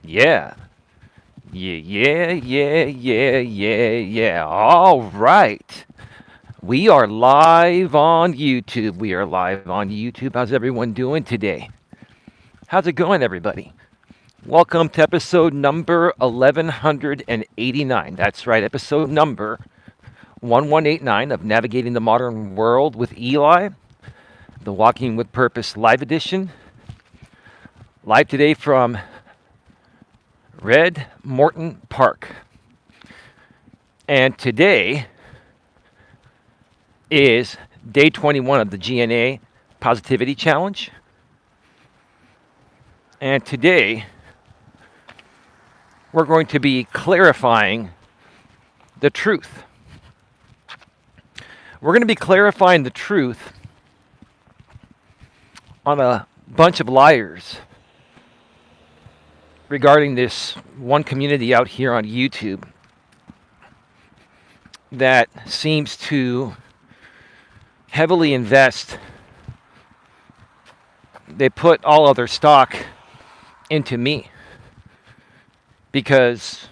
Yeah. Yeah. All right. We are live on YouTube. We are live on YouTube. How's everyone doing today? How's it going, everybody? Welcome to episode number 1189. That's right, episode number 1189 of Navigating the Modern World with Eli, the Walking with Purpose live edition. Live today from Red Morton Park. And today is day 21 of the GNA Positivity Challenge. And today we're going to be clarifying the truth. We're going to be clarifying the truth on a bunch of liars regarding this one community out here on YouTube that seems to heavily invest. They put all of their stock into me because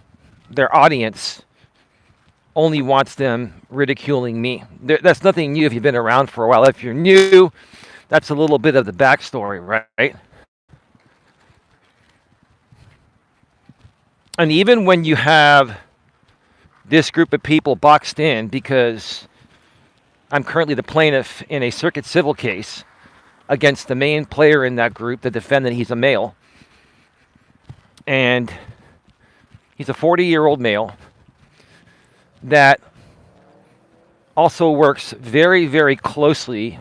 their audience only wants them ridiculing me. That's nothing new if you've been around for a while. If you're new, that's a little bit of the backstory, right? And even when you have this group of people boxed in, because I'm currently the plaintiff in a circuit civil case against the main player in that group, the defendant, he's a male. And he's a 40-year-old male that also works very, very closely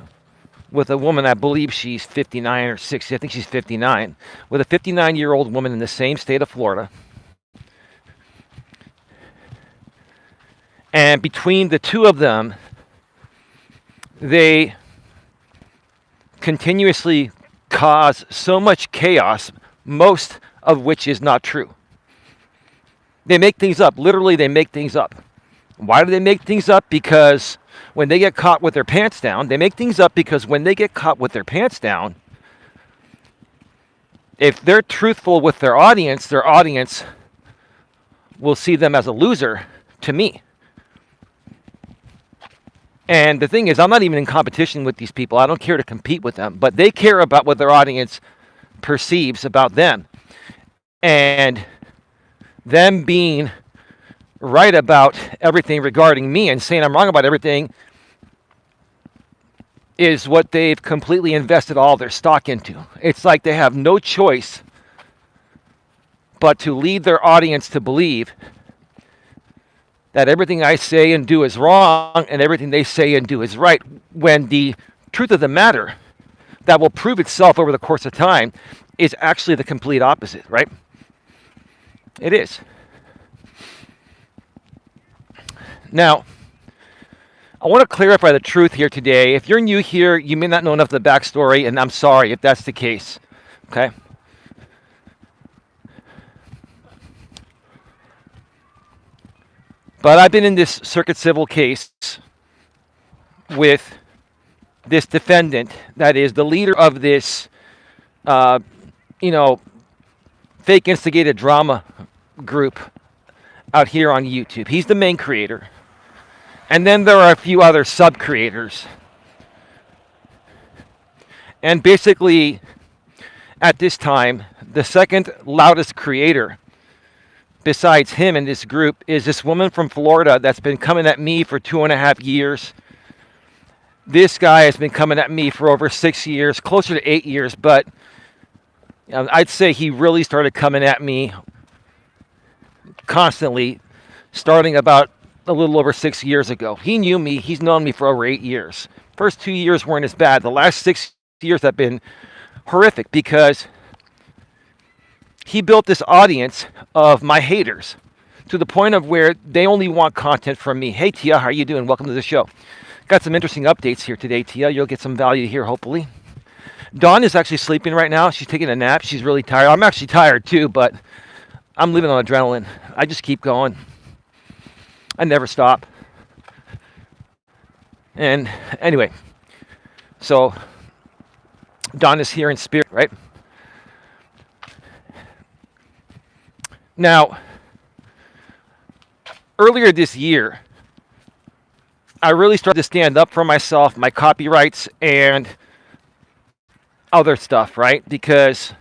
with a woman, I believe she's 59 or 60, I think she's 59, with a 59-year-old woman in the same state of Florida. And between the two of them, they continuously cause so much chaos, most of which is not true. They make things up. Literally, they make things up. Why do they make things up? Because when they get caught with their pants down, they make things up because when they get caught with their pants down, if they're truthful with their audience will see them as a loser to me. And the thing is, I'm not even in competition with these people. I don't care to compete with them, but they care about what their audience perceives about them. And them being right about everything regarding me and saying I'm wrong about everything is what they've completely invested all their stock into. It's like they have no choice but to lead their audience to believe that everything I say and do is wrong and everything they say and do is right, when the truth of the matter that will prove itself over the course of time is actually the complete opposite, right? It is. Now, I want to clarify the truth here today. If you're new here, you may not know enough of the backstory, and I'm sorry if that's the case, okay? But I've been in this circuit civil case with this defendant that is the leader of this, fake instigated drama group out here on YouTube. He's the main creator. And then there are a few other sub-creators. And basically, at this time, the second loudest creator besides him in this group is this woman from Florida that's been coming at me for 2.5 years. This guy has been coming at me for over 6 years, closer to 8 years, but I'd say he really started coming at me constantly, starting about a little over 6 years ago. He knew me. He's known me for over 8 years. First 2 years weren't as bad. The last 6 years have been horrific because he built this audience of my haters to the point of where they only want content from me. Hey, Tia, how are you doing? Welcome to the show. Got some interesting updates here today, Tia. You'll get some value here, hopefully. Dawn is actually sleeping right now. She's taking a nap. She's really tired. I'm actually tired too, but I'm living on adrenaline. I just keep going. I never stop. And anyway, so Dawn is here in spirit, right? Now, earlier this year, I really started to stand up for myself, my copyrights, and other stuff, right? Because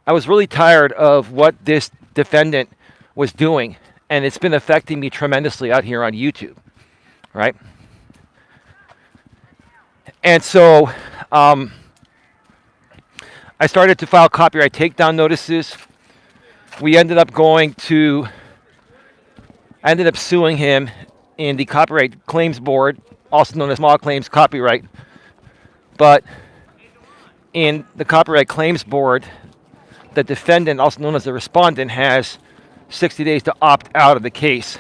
I was really tired of what this defendant was doing, and it's been affecting me tremendously out here on YouTube, right? And so I started to file copyright takedown notices. I ended up suing him in the Copyright Claims Board, also known as Small Claims Copyright. But in the Copyright Claims Board, the defendant, also known as the respondent, has 60 days to opt out of the case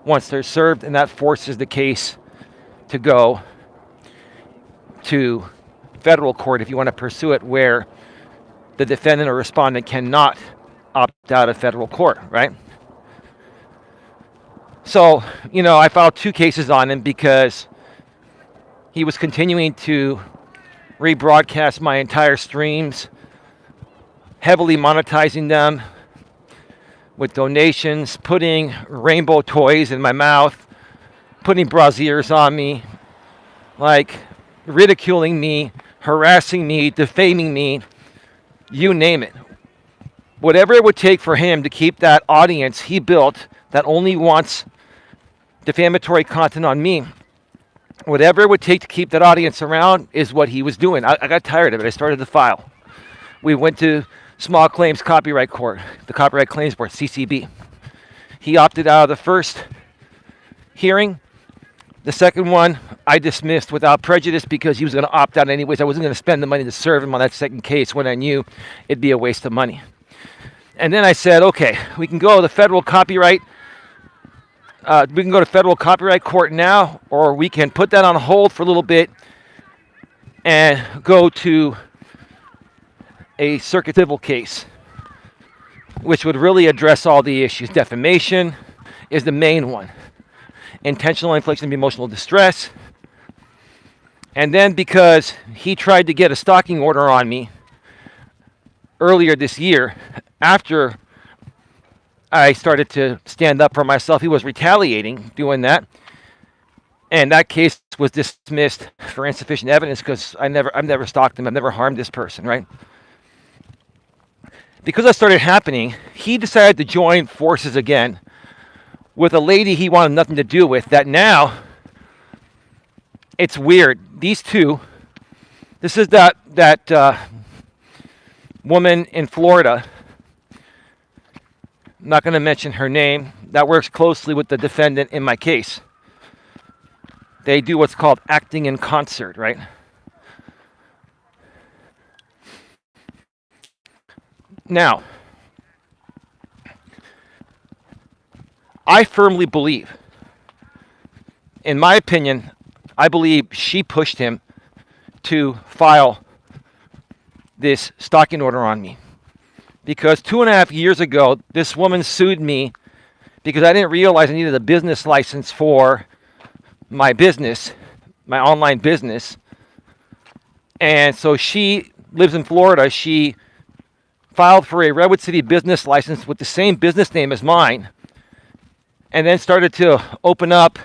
once they're served, and that forces the case to go to federal court if you want to pursue it, where the defendant or respondent cannot opt out of federal court, right? So, I filed 2 cases on him because he was continuing to rebroadcast my entire streams, heavily monetizing them with donations, putting rainbow toys in my mouth, putting brassieres on me, like ridiculing me, harassing me, defaming me, you name it. Whatever it would take for him to keep that audience he built that only wants defamatory content on me, whatever it would take to keep that audience around is what he was doing. I got tired of it. I started the file. We went to Small Claims Copyright Court, the Copyright Claims Board, CCB. He opted out of the first hearing. The second one, I dismissed without prejudice because he was going to opt out anyways. I wasn't going to spend the money to serve him on that second case when I knew it'd be a waste of money. And then I said, okay, we can go to the federal copyright. We can go to federal copyright court now, or we can put that on hold for a little bit and go to a circuit civil case, which would really address all the issues. Defamation is the main one. Intentional infliction of emotional distress. And then because he tried to get a stalking order on me earlier this year, after I started to stand up for myself, he was retaliating, doing that. And that case was dismissed for insufficient evidence because I've never stalked him. I've never harmed this person, right? Because that started happening, he decided to join forces again with a lady he wanted nothing to do with. That now, it's weird. These two, this is that woman in Florida. I'm not going to mention her name. That works closely with the defendant in my case. They do what's called acting in concert, right? Now, I firmly believe, in my opinion, I believe she pushed him to file this stalking order on me. Because 2.5 years ago, this woman sued me because I didn't realize I needed a business license for my business, my online business. And so she lives in Florida. She filed for a Redwood City business license with the same business name as mine, and then started to open up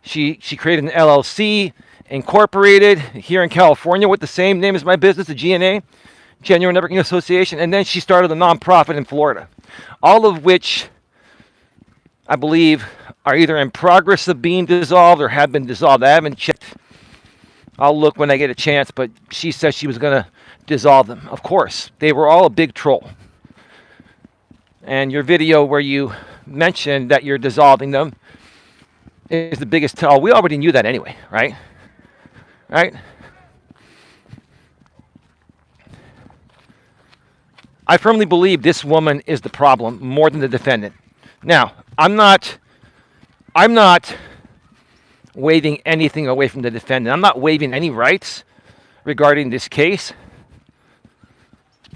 she created an LLC, incorporated here in California with the same name as my business, the GNA, Genuine Networking Association, and then she started a nonprofit in Florida, all of which I believe are either in progress of being dissolved or have been dissolved. I haven't checked. I'll look when I get a chance, but she said she was going to dissolve them. Of course, they were all a big troll. And your video where you mentioned that you're dissolving them is the biggest tell. We already knew that anyway, right? Right? I firmly believe this woman is the problem more than the defendant. Now, I'm not waving anything away from the defendant. I'm not waiving any rights regarding this case.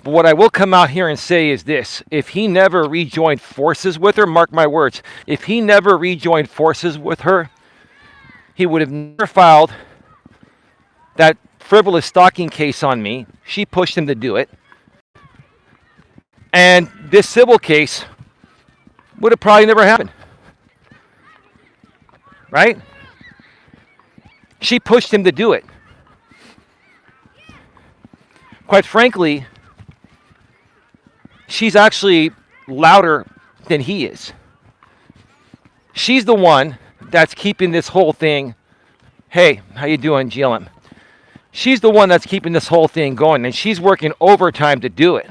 But what I will come out here and say is this: if he never rejoined forces with her, mark my words, if he never rejoined forces with her, he would have never filed that frivolous stalking case on me. She pushed him to do it. And this civil case would have probably never happened, right? She pushed him to do it. Quite frankly, she's actually louder than he is. She's the one that's keeping this whole thing. Hey, how you doing, GLM? She's the one that's keeping this whole thing going, and she's working overtime to do it.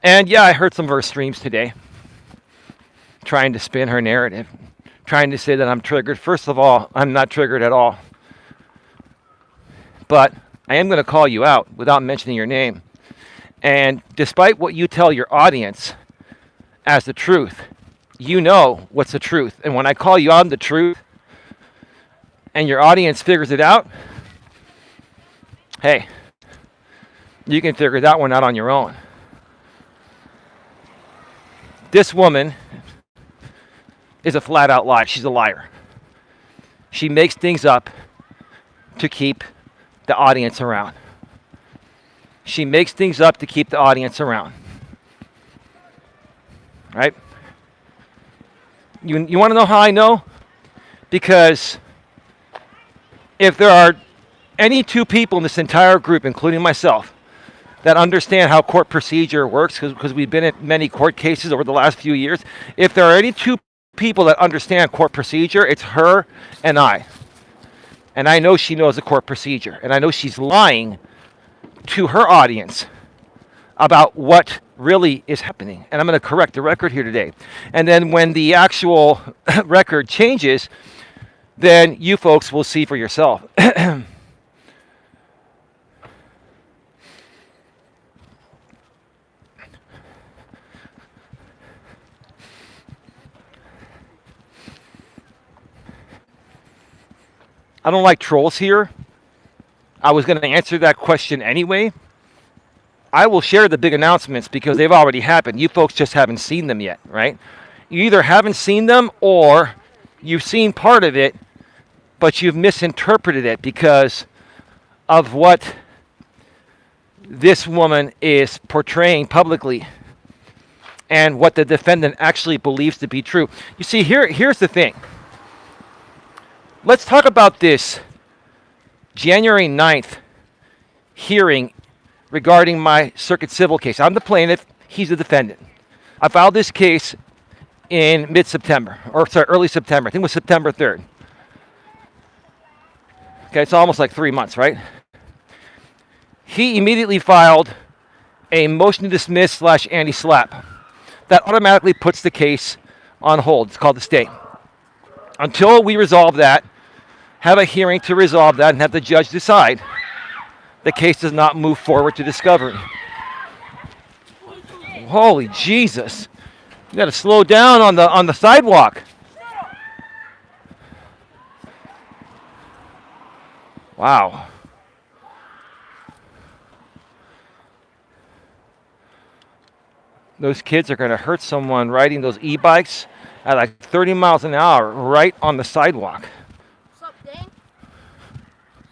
And yeah, I heard some of her streams today, trying to spin her narrative, trying to say that I'm triggered. First of all, I'm not triggered at all. But I am going to call you out without mentioning your name. And despite what you tell your audience as the truth, you know what's the truth. And when I call you on the truth and your audience figures it out, hey, you can figure that one out on your own. This woman is a flat out lie. She's a liar. She makes things up to keep the audience around. She makes things up to keep the audience around. Right? You want to know how I know? Because if there are any two people in this entire group, including myself, that understand how court procedure works, because we've been in many court cases over the last few years, if there are any two people that understand court procedure, it's her and I. And I know she knows the court procedure. And I know she's lying to her audience about what really is happening. And I'm going to correct the record here today. And then when the actual record changes, then you folks will see for yourself. I don't like trolls here. I was going to answer that question anyway. I will share the big announcements because they've already happened. You folks just haven't seen them yet, right? You either haven't seen them or you've seen part of it, but you've misinterpreted it because of what this woman is portraying publicly and what the defendant actually believes to be true. You see, here's the thing. Let's talk about this January 9th hearing regarding my circuit civil case. I'm the plaintiff. He's the defendant. I filed this case in mid-September, or sorry, early September. I think it was September 3rd. Okay, it's almost like 3 months, right? He immediately filed a motion to dismiss / anti-slap. That automatically puts the case on hold. It's called the stay. Until we resolve that, have a hearing to resolve that, and have the judge decide, the case does not move forward to discovery. Holy Jesus. You got to slow down on the sidewalk. Wow. Those kids are going to hurt someone riding those e-bikes at like 30 miles an hour right on the sidewalk. What's up, Dane?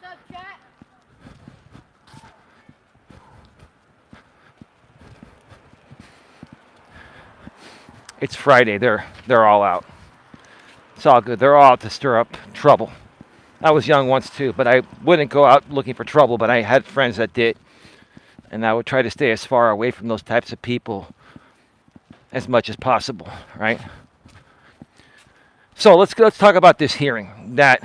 What's up, chat? It's Friday. They're all out. It's all good. They're all out to stir up trouble. I was young once too, but I wouldn't go out looking for trouble, but I had friends that did. And I would try to stay as far away from those types of people as much as possible, right? So let's talk about this hearing that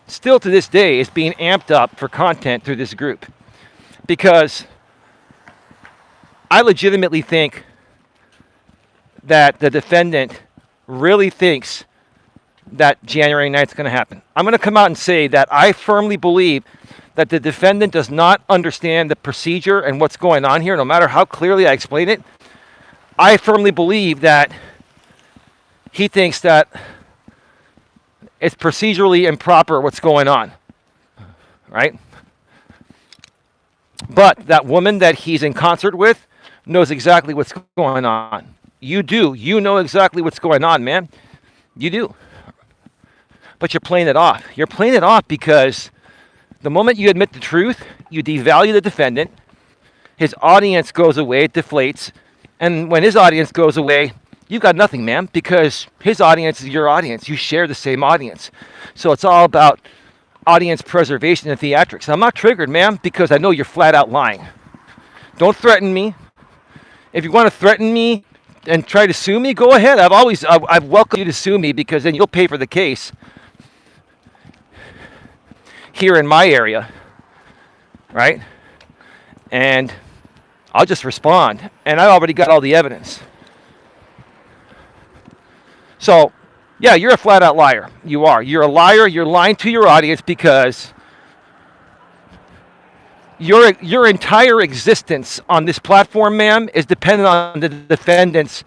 still to this day is being amped up for content through this group. Because I legitimately think that the defendant really thinks that January 9th is going to happen. I'm going to come out and say that I firmly believe that the defendant does not understand the procedure and what's going on here, no matter how clearly I explain it. I firmly believe that he thinks that it's procedurally improper what's going on, right? But that woman that he's in concert with knows exactly what's going on. You do. You know exactly what's going on, man. You do. But you're playing it off. You're playing it off because the moment you admit the truth, you devalue the defendant. His audience goes away, it deflates. And when his audience goes away, you've got nothing, man, because his audience is your audience. You share the same audience. So it's all about audience preservation and theatrics. I'm not triggered, man, because I know you're flat out lying. Don't threaten me. If you want to threaten me and try to sue me, go ahead. I've welcomed you to sue me, because then you'll pay for the case here in my area, right? And I'll just respond. And I already got all the evidence. So, yeah, you're a flat out liar. You are. You're a liar. You're lying to your audience, because your entire existence on this platform, ma'am, is dependent on the defendant's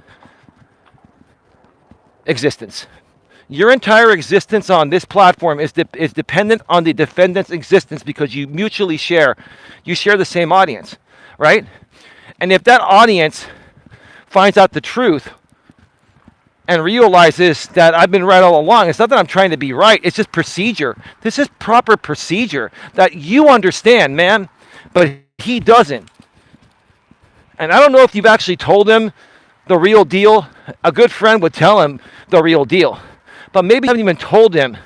existence. Your entire existence on this platform is dependent on the defendant's existence, because you mutually share the same audience, right? And if that audience finds out the truth and realizes that I've been right all along, it's not that I'm trying to be right, it's just procedure. This is proper procedure that you understand, man, but he doesn't. And I don't know if you've actually told him the real deal. A good friend would tell him the real deal. But maybe you haven't even told him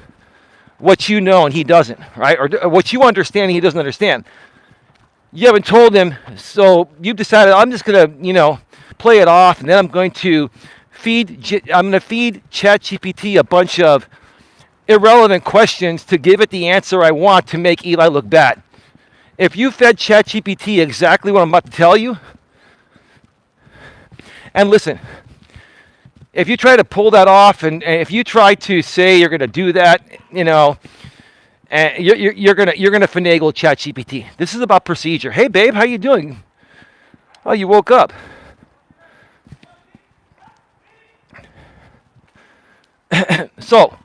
what you know and he doesn't, right? Or what you understand and he doesn't understand. You haven't told him, so you've decided, I'm just going to, play it off, and then I'm going to feed ChatGPT a bunch of irrelevant questions to give it the answer I want to make Eli look bad. If you fed ChatGPT exactly what I'm about to tell you, and listen, if you try to pull that off, and if you try to say you're going to do that, and you're gonna finagle ChatGPT. This is about procedure. Hey, babe, how you doing? Oh, you woke up. So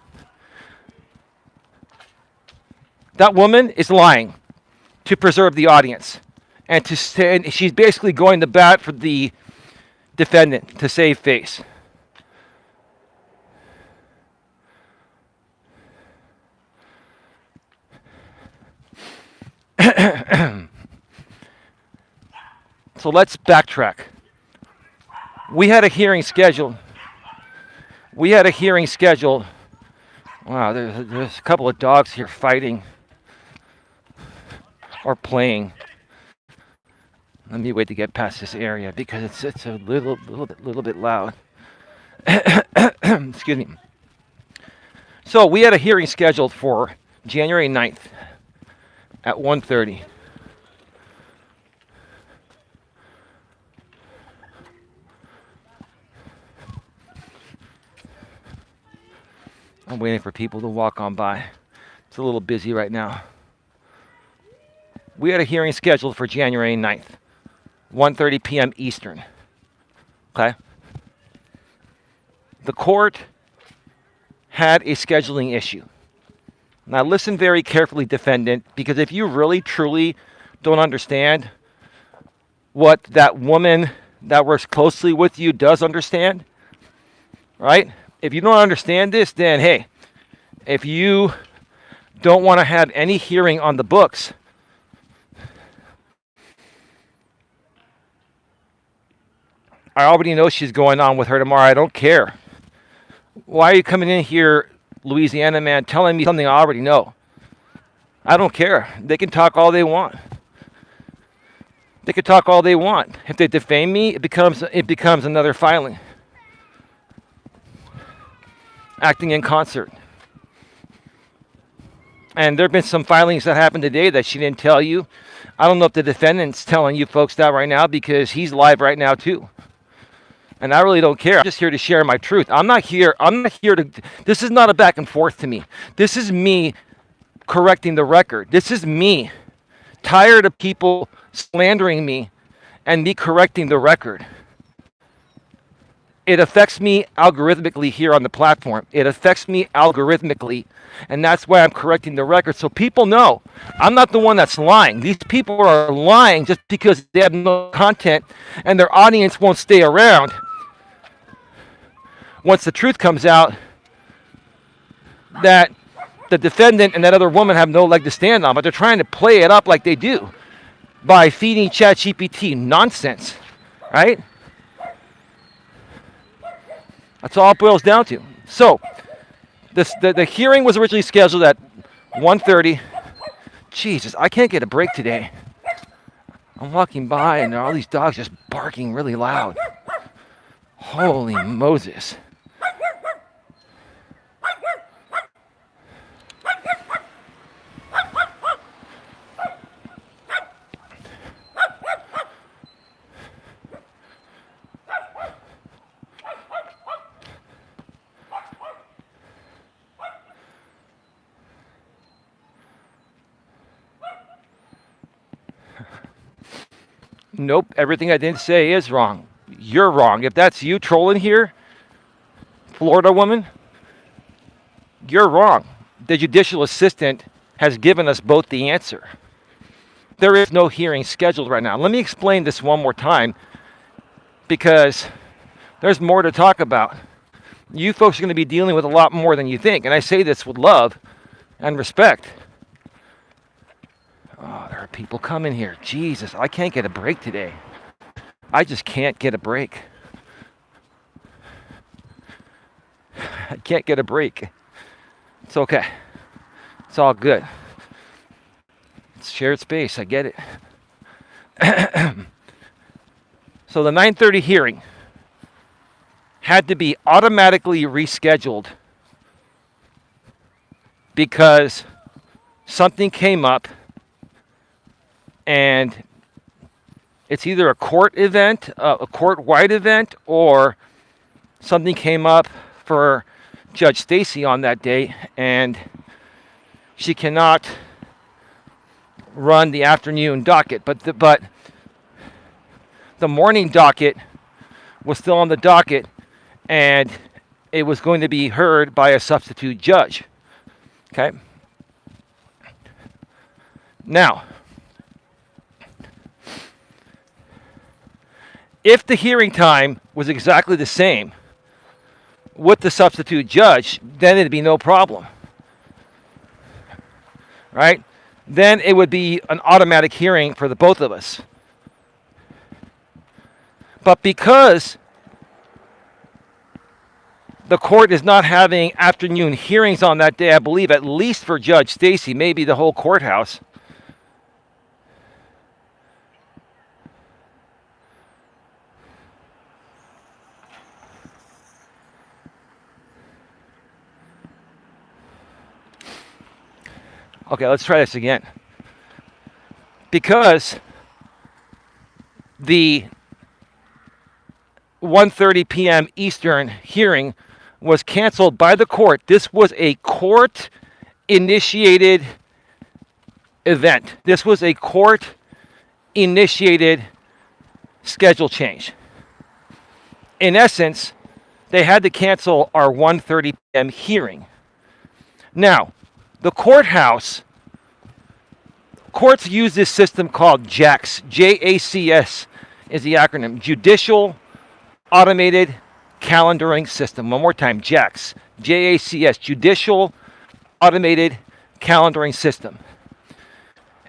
that woman is lying to preserve the audience, and she's basically going to bat for the defendant to save face. So let's backtrack. We had a hearing scheduled. Wow, there's a couple of dogs here fighting or playing. Let me wait to get past this area, because it's a little bit loud. Excuse me. So we had a hearing scheduled for January 9th at 1:30. I'm waiting for people to walk on by. It's a little busy right now. We had a hearing scheduled for January 9th, 1:30 p.m. Eastern. Okay? The court had a scheduling issue. Now listen very carefully, defendant, because if you really, truly don't understand what that woman that works closely with you does understand, right? If you don't understand this, then hey, if you don't want to have any hearing on the books, I already know she's going on with her tomorrow. I don't care. Why are you coming in here, Louisiana man, telling me something I already know? I don't care. They can talk all they want. They can talk all they want. If they defame me, it becomes another filing. Acting in concert. And there have been some filings that happened today that she didn't tell you. I don't know if the defendant's telling you folks that right now, because he's live right now too. And I really don't care. I'm just here to share my truth. I'm not here to, this is not a back and forth to me. This is me correcting the record. This is me tired of people slandering me and me correcting the record. It affects me algorithmically here on the platform. It affects me algorithmically, and that's why I'm correcting the record, so people know I'm not the one that's lying. These people are lying just because they have no content and their audience won't stay around. Once the truth comes out that the defendant and that other woman have no leg to stand on, but they're trying to play it up like they do. by feeding ChatGPT nonsense, right? That's all it boils down to. So, the hearing was originally scheduled at 1:30. Jesus, I can't get a break today. I'm walking by and there are all these dogs just barking really loud. Holy Moses. Nope, everything I didn't say is wrong. You're wrong. If that's you trolling here, Florida woman, you're wrong. The judicial assistant has given us both the answer. There is no hearing scheduled right now. Let me explain this one more time because there's more to talk about. You folks are going to be dealing with a lot more than you think, and I say this with love and respect. Oh, there are people coming here. Jesus, I can't get a break today. I just can't get a break. I can't get a break. It's okay. It's all good. It's shared space. I get it. So the 9:30 hearing had to be automatically rescheduled because something came up and it's either a court event, a court-wide event, or something came up for Judge Stacy on that day, and she cannot run the afternoon docket. But the morning docket was still on the docket, and it was going to be heard by a substitute judge. Okay? Now, if the hearing time was exactly the same with the substitute judge, then it'd be no problem. Right? Then it would be an automatic hearing for the both of us. But because the court is not having afternoon hearings on that day, I believe at least for Judge Stacy, maybe the whole courthouse, okay, let's try this again. Because the 1:30 p.m. Eastern hearing was canceled by the court. This was a court-initiated event. This was a court-initiated schedule change. In essence, they had to cancel our 1:30 p.m. hearing. Now, the courts use this system called JACS. JACS is the acronym. Judicial Automated Calendaring System. One more time, JACS. JACS. Judicial Automated Calendaring System.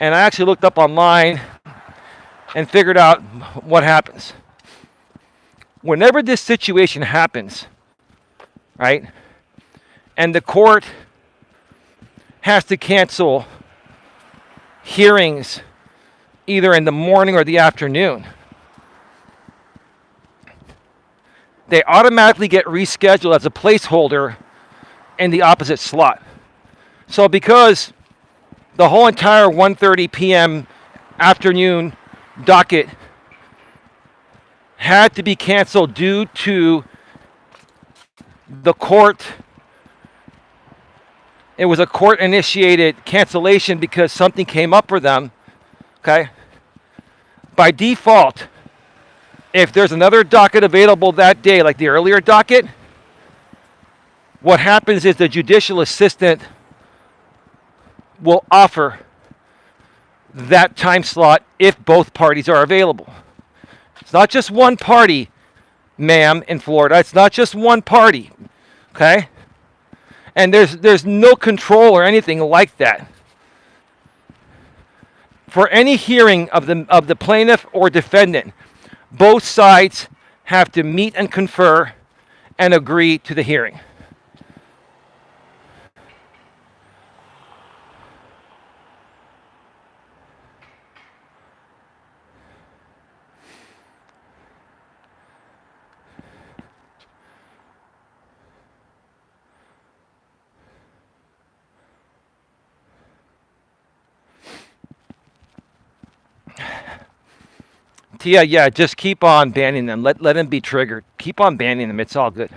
And I actually looked up online and figured out what happens. Whenever this situation happens, right, and the court has to cancel hearings either in the morning or the afternoon, they automatically get rescheduled as a placeholder in the opposite slot. So because the whole entire 1:30 p.m. afternoon docket had to be canceled due to the court, it was a court-initiated cancellation because something came up for them, okay? By default, if there's another docket available that day, like the earlier docket, what happens is the judicial assistant will offer that time slot if both parties are available. It's not just one party, ma'am, in Florida. It's not just one party, okay? And there's no control or anything like that. For any hearing of the plaintiff or defendant, both sides have to meet and confer and agree to the hearing. Yeah, just keep on banning them. Let them be triggered. Keep on banning them. It's all good.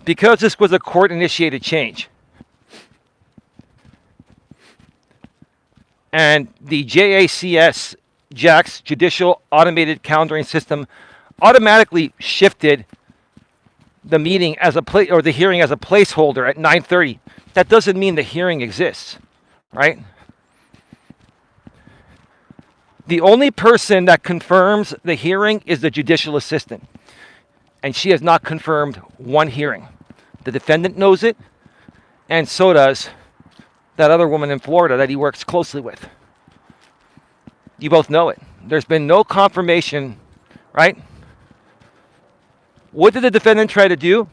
Because this was a court-initiated change, and the JACS Judicial Automated Calendaring System automatically shifted the meeting as a or the hearing as a placeholder at 9:30. That doesn't mean the hearing exists, right? The only person that confirms the hearing is the judicial assistant, and she has not confirmed one hearing. The defendant knows it, and so does that other woman in Florida that he works closely with. You both know it. There's been no confirmation, right? What did the defendant try to do?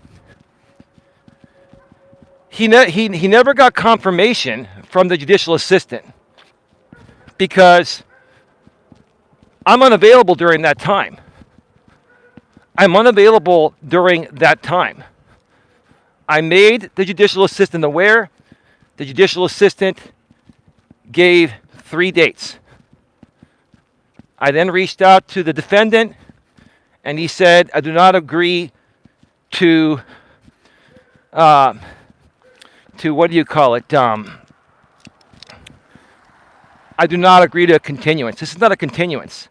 He never got confirmation from the judicial assistant because I'm unavailable during that time. I'm unavailable during that time. I made the judicial assistant aware. The judicial assistant gave 3 dates. I then reached out to the defendant, and he said, I do not agree to what do you call it? I do not agree to a continuance. This is not a continuance.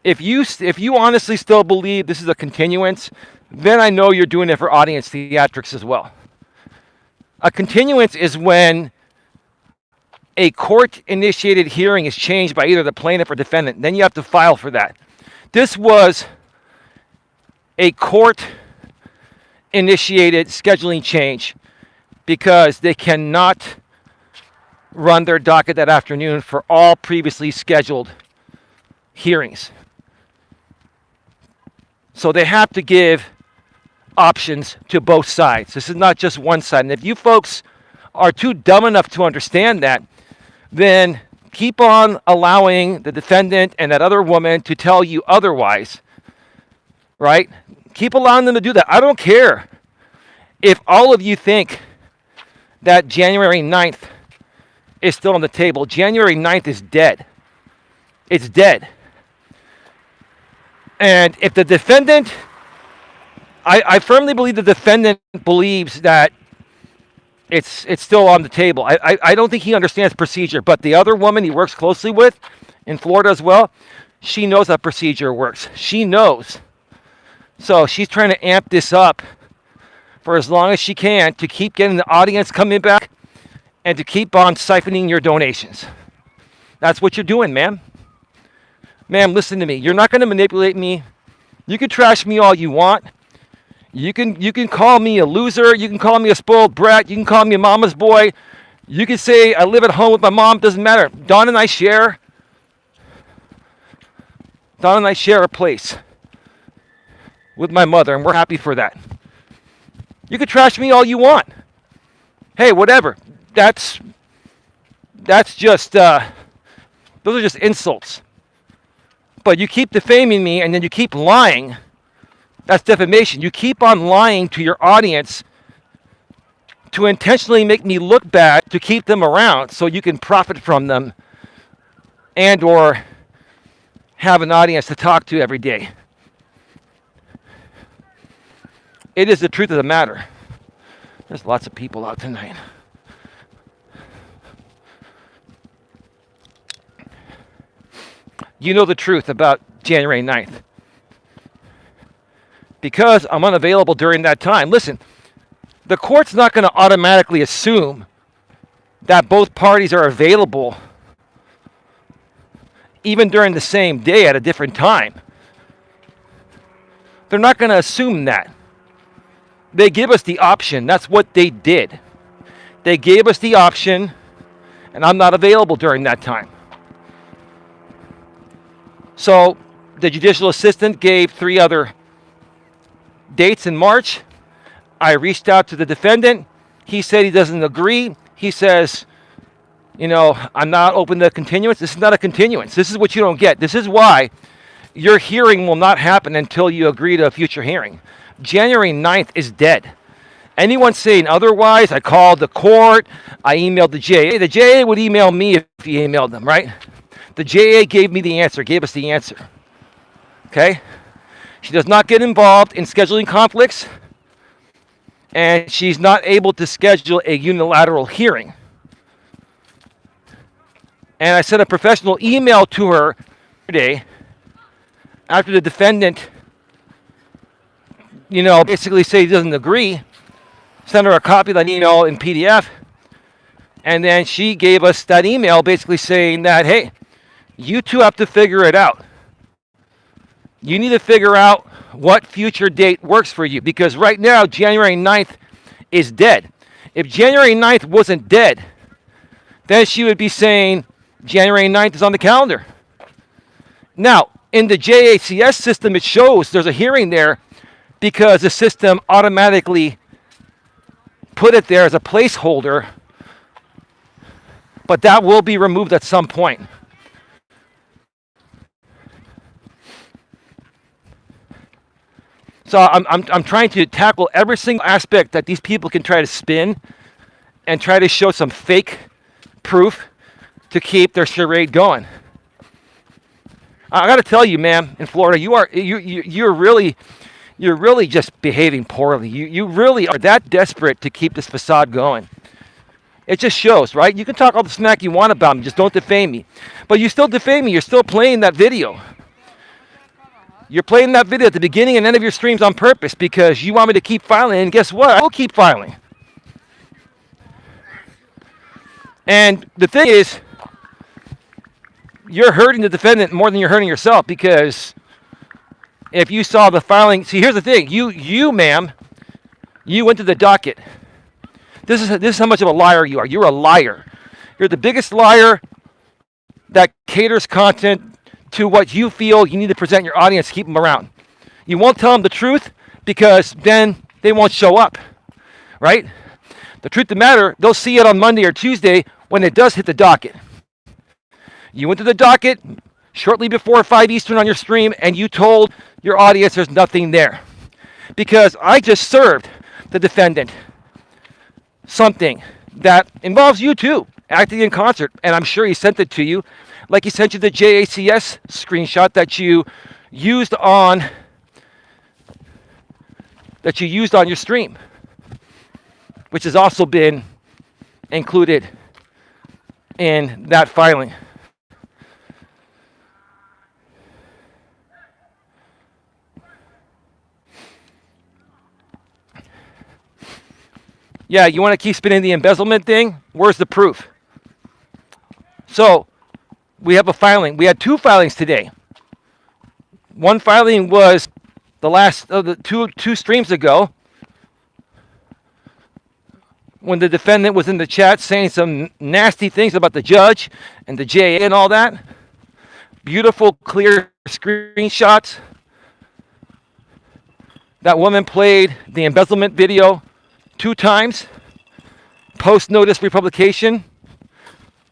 If you honestly still believe this is a continuance, then I know you're doing it for audience theatrics as well. A continuance is when a court-initiated hearing is changed by either the plaintiff or defendant. Then you have to file for that. This was a court-initiated scheduling change because they cannot run their docket that afternoon for all previously scheduled hearings. So they have to give options to both sides. This is not just one side. And if you folks are too dumb enough to understand that, then keep on allowing the defendant and that other woman to tell you otherwise, right? Keep allowing them to do that. I don't care if all of you think that January 9th is still on the table. January 9th is dead. It's dead. And if the defendant, I firmly believe the defendant believes that it's still on the table. I don't think he understands procedure, but the other woman he works closely with in Florida as well, she knows how procedure works. She knows. So she's trying to amp this up for as long as she can to keep getting the audience coming back and to keep on siphoning your donations. That's what you're doing, ma'am. Ma'am, listen to me. You're not going to manipulate me. You can trash me all you want. You can call me a loser. You can call me a spoiled brat. You can call me a mama's boy. You can say I live at home with my mom. Doesn't matter. Dawn and I share a place with my mother, and we're happy for that. You can trash me all you want. Hey, whatever. That's just those are just insults. But you keep defaming me and then you keep lying. That's defamation. You keep on lying to your audience to intentionally make me look bad to keep them around so you can profit from them and or have an audience to talk to every day. It is the truth of the matter. There's lots of people out tonight. You know the truth about January 9th. Because I'm unavailable during that time. Listen, the court's not going to automatically assume that both parties are available even during the same day at a different time. They're not going to assume that. They give us the option. That's what they did. They gave us the option, and I'm not available during that time. So the judicial assistant gave 3 other dates in March. I reached out to the defendant. He said he doesn't agree. He says, I'm not open to continuance. This is not a continuance. This is what you don't get. This is why your hearing will not happen until you agree to a future hearing. January 9th is dead. Anyone saying otherwise, I called the court, I emailed the JA. The JA would email me if you emailed them, right? The JA gave me the answer, gave us the answer. Okay? She does not get involved in scheduling conflicts, and she's not able to schedule a unilateral hearing. And I sent a professional email to her today after the defendant, basically said he doesn't agree. Sent her a copy of that email in PDF. And then she gave us that email basically saying that, hey, you two have to figure it out. You need to figure out what future date works for you. Because right now, January 9th is dead. If January 9th wasn't dead, then she would be saying January 9th is on the calendar. Now, in the JACS system, it shows there's a hearing there because the system automatically put it there as a placeholder, but that will be removed at some point. So I'm trying to tackle every single aspect that these people can try to spin and try to show some fake proof to keep their charade going. I got to tell you, man, in Florida, you're really just behaving poorly. You really are that desperate to keep this facade going. It just shows, right? You can talk all the smack you want about me, just don't defame me. But you still defame me. You're still playing that video. You're playing that video at the beginning and end of your streams on purpose because you want me to keep filing. And guess what? I will keep filing. And the thing is, you're hurting the defendant more than you're hurting yourself because if you saw the filing, see, here's the thing. You, ma'am, you went to the docket. This is how much of a liar you are. You're a liar. You're the biggest liar that caters content to what you feel you need to present your audience to keep them around. You won't tell them the truth because then they won't show up, right? The truth of the matter, they'll see it on Monday or Tuesday when it does hit the docket. You went to the docket shortly before 5 Eastern on your stream and you told your audience there's nothing there. Because I just served the defendant something that involves you too, acting in concert, and I'm sure he sent it to you, like he sent you the JACS screenshot that you used on your stream, which has also been included in that filing. Yeah, you want to keep spinning the embezzlement thing? Where's the proof? So, we have a filing. We had 2 filings today. One filing was the last of the two streams ago when the defendant was in the chat saying some nasty things about the judge and the JA and all that. Beautiful, clear screenshots. That woman played the embezzlement video 2 times, post-notice republication,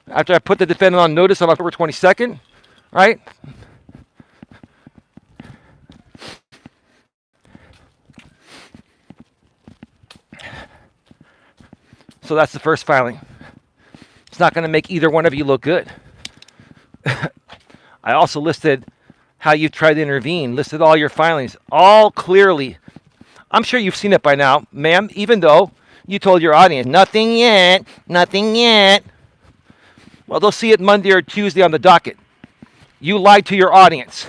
after I put the defendant on notice on October 22nd, right? So that's the first filing. It's not going to make either one of you look good. I also listed how you've tried to intervene, listed all your filings, all clearly. I'm sure you've seen it by now, ma'am, even though you told your audience, nothing yet, nothing yet. Well, they'll see it Monday or Tuesday on the docket. You lied to your audience.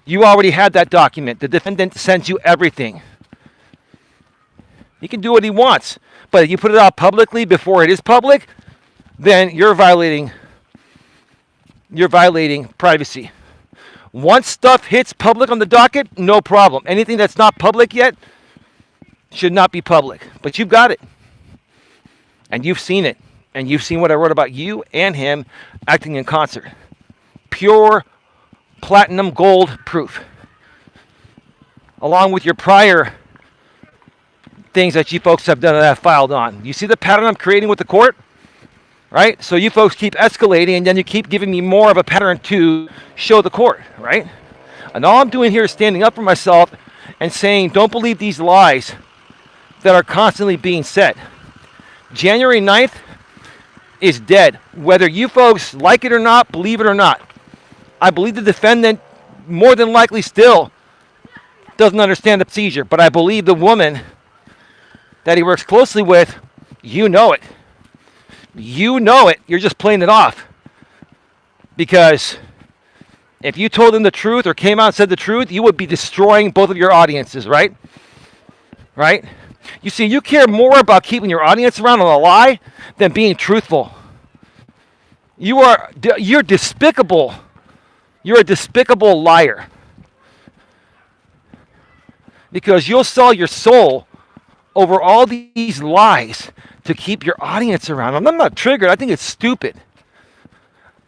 You already had that document. The defendant sends you everything. He can do what he wants, but if you put it out publicly before it is public, then you're violating privacy. Once stuff hits public on the docket, no problem. Anything that's not public yet should not be public. But you've got it. And you've seen it. And you've seen what I wrote about you and him acting in concert. Pure platinum gold proof. Along with your prior things that you folks have done and have filed on. You see the pattern I'm creating with the court? Right? So you folks keep escalating and then you keep giving me more of a pattern to show the court, right? And all I'm doing here is standing up for myself and saying, don't believe these lies that are constantly being said. January 9th is dead. Whether you folks like it or not, believe it or not. I believe the defendant more than likely still doesn't understand the procedure, but I believe the woman that he works closely with, you know it. You know it. You're just playing it off. Because if you told them the truth or came out and said the truth, you would be destroying both of your audiences, right? Right? You see, you care more about keeping your audience around on a lie than being truthful. You're despicable. You're a despicable liar. Because you'll sell your soul over all these lies to keep your audience around. I'm not triggered. I think it's stupid.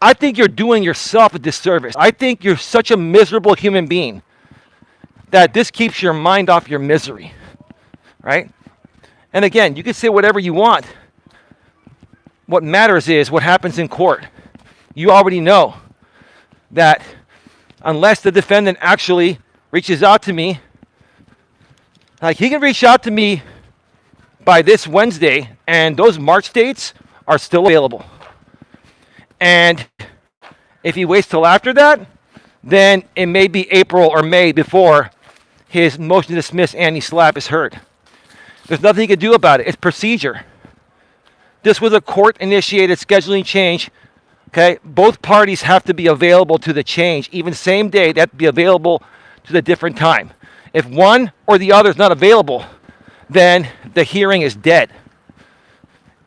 I think you're doing yourself a disservice. I think you're such a miserable human being that this keeps your mind off your misery, right? And again, you can say whatever you want. What matters is what happens in court. You already know that unless the defendant actually reaches out to me, like he can reach out to me by this Wednesday, and those March dates are still available. And if he waits till after that, then it may be April or May before his motion to dismiss anti-SLAPP is heard. There's nothing he can do about it. It's procedure. This was a court-initiated scheduling change. Okay, both parties have to be available to the change. Even same day, they have to be available to the different time. If one or the other is not available, then the hearing is dead.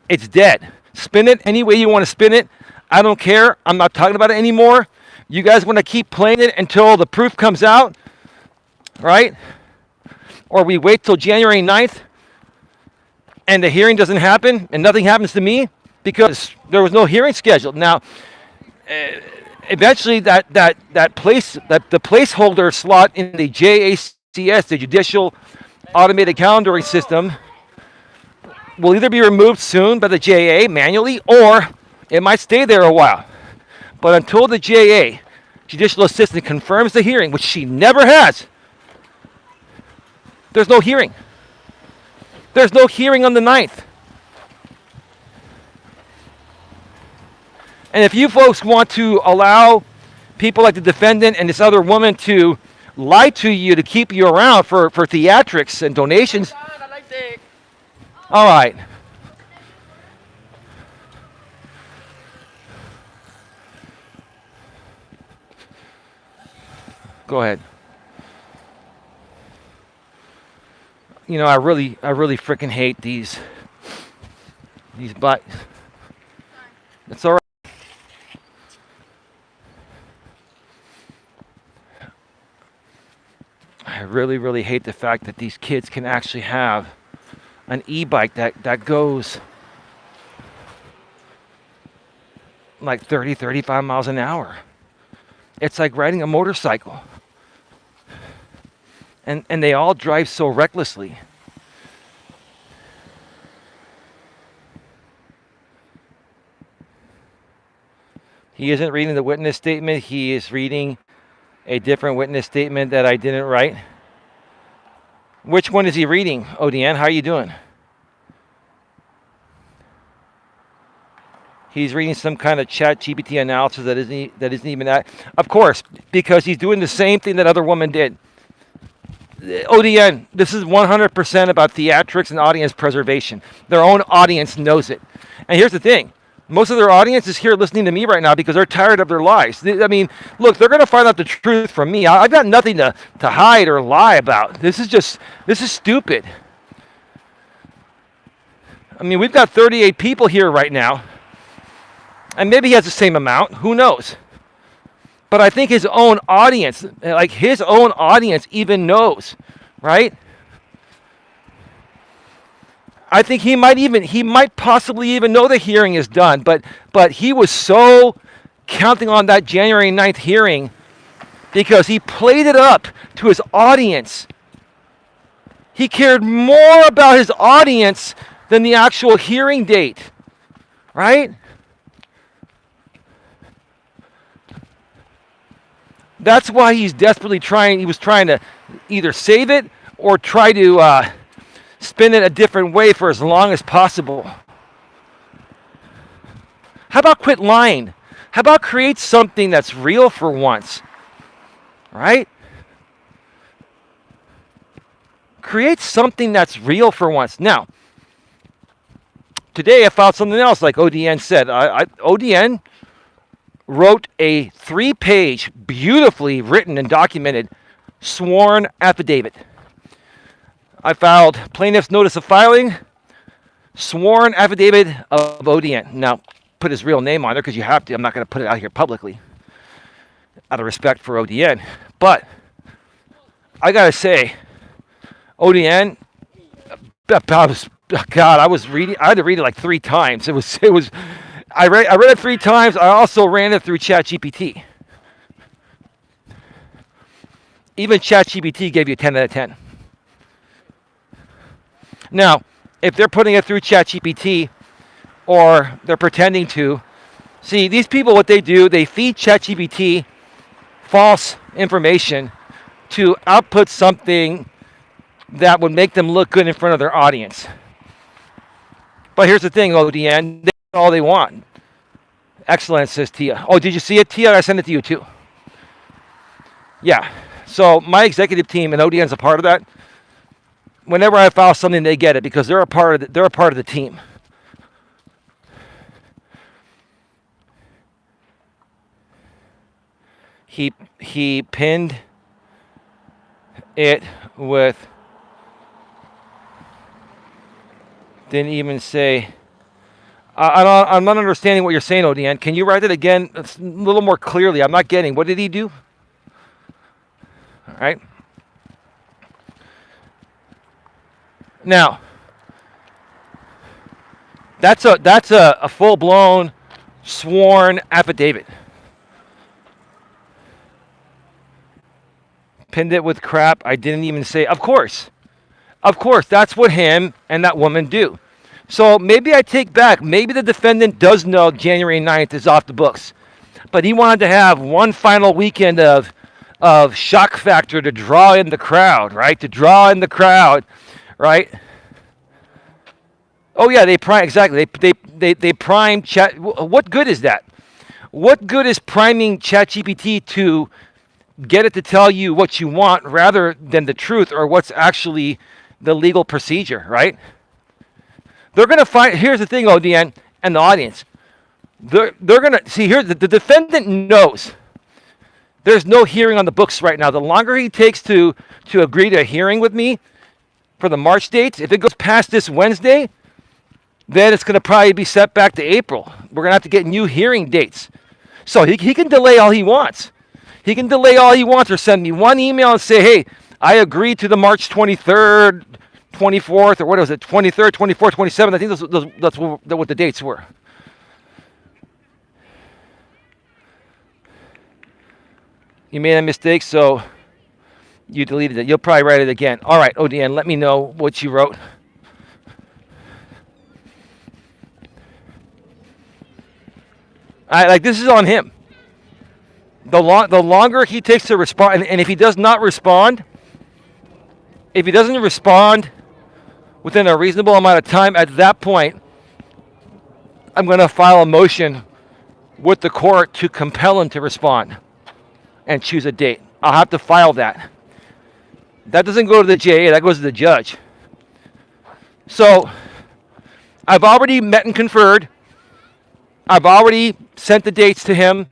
It's dead. Spin it any way you want to spin it. I don't care. I'm not talking about it anymore. You guys want to keep playing it until the proof comes out, right? Or we wait till January 9th and the hearing doesn't happen and nothing happens to me because there was no hearing scheduled. Now, eventually the placeholder slot in the JACS, the Judicial Automated Calendaring System, will either be removed soon by the JA manually, or it might stay there a while. But until the JA, Judicial Assistant, confirms the hearing, which she never has, there's no hearing. There's no hearing on the 9th. And if you folks want to allow people like the defendant and this other woman to lie to you to keep you around for theatrics and donations, all right. Go ahead. You know, I really freaking hate these black. It's all right. I really hate the fact that these kids can actually have an e-bike that goes like 30, 35 miles an hour. It's like riding a motorcycle. And they all drive so recklessly. He isn't reading the witness statement. He is reading a different witness statement that I didn't write. Which one is he reading, ODN? How are you doing? He's reading some kind of chat GPT analysis that isn't even that. Of course, because he's doing the same thing that other woman did. ODN, this is 100% about theatrics and audience preservation. Their own audience knows it. And here's the thing. Most of their audience is here listening to me right now because they're tired of their lies. I mean, look, they're going to find out the truth from me. I've got nothing to hide or lie about. This is stupid. I mean, we've got 38 people here right now. And maybe he has the same amount. Who knows? But I think his own audience, even knows, right? I think he might possibly even know the hearing is done, but he was so counting on that January 9th hearing because he played it up to his audience. He cared more about his audience than the actual hearing date, right? That's why he was trying to either save it or try to spin it a different way for as long as possible. How about quit lying? How about create something that's real for once? Right? Create something that's real for once. Now, today I found something else, like ODN said. ODN wrote a 3-page, beautifully written and documented sworn affidavit. I filed plaintiff's notice of filing, sworn affidavit of ODN. Now, put his real name on there because you have to. I'm not going to put it out here publicly out of respect for ODN. But I got to say, ODN, I was reading. I had to read it like 3 times. I read it 3 times. I also ran it through ChatGPT. Even ChatGPT gave you a 10 out of 10. Now, if they're putting it through ChatGPT or they're pretending to, see, these people, what they do, they feed ChatGPT false information to output something that would make them look good in front of their audience. But here's the thing, ODN, they do all they want. Excellent, says Tia. Oh, did you see it, Tia? I sent it to you too. Yeah. So my executive team, and ODN's a part of that. Whenever I file something, they get it because they're a part of the team. He pinned it with, didn't even say. I'm not understanding what you're saying, ODN. Can you write it again a little more clearly? I'm not getting. What did he do? All right. Now, that's a full-blown sworn affidavit. Pinned it with crap. I didn't even say. Of course, that's what him and that woman do. So maybe I take back. Maybe the defendant does know January 9th is off the books, but he wanted to have one final weekend of shock factor to draw in the crowd, right? To draw in the crowd, right? Oh yeah, they prime exactly. They prime chat. What good is that? What good is priming ChatGPT to get it to tell you what you want rather than the truth or what's actually the legal procedure, right? They're going to find, here's the thing, ODN and the audience. They're going to, see here, the defendant knows there's no hearing on the books right now. The longer he takes to agree to a hearing with me for the March dates, if it goes past this Wednesday, then it's going to probably be set back to April. We're going to have to get new hearing dates. So he can delay all he wants. He can delay all he wants or send me one email and say, hey, I agree to the March 23rd, 24th, or what was it, 23rd, 24th, 27th. I think that's what the dates were. You made a mistake, so you deleted it. You'll probably write it again. All right, ODN, let me know what you wrote. This is on him. The longer he takes to respond, and if he does not respond, if he doesn't respond within a reasonable amount of time, at that point, I'm going to file a motion with the court to compel him to respond and choose a date. I'll have to file that. That doesn't go to the JA, that goes to the judge. So, I've already met and conferred. I've already sent the dates to him.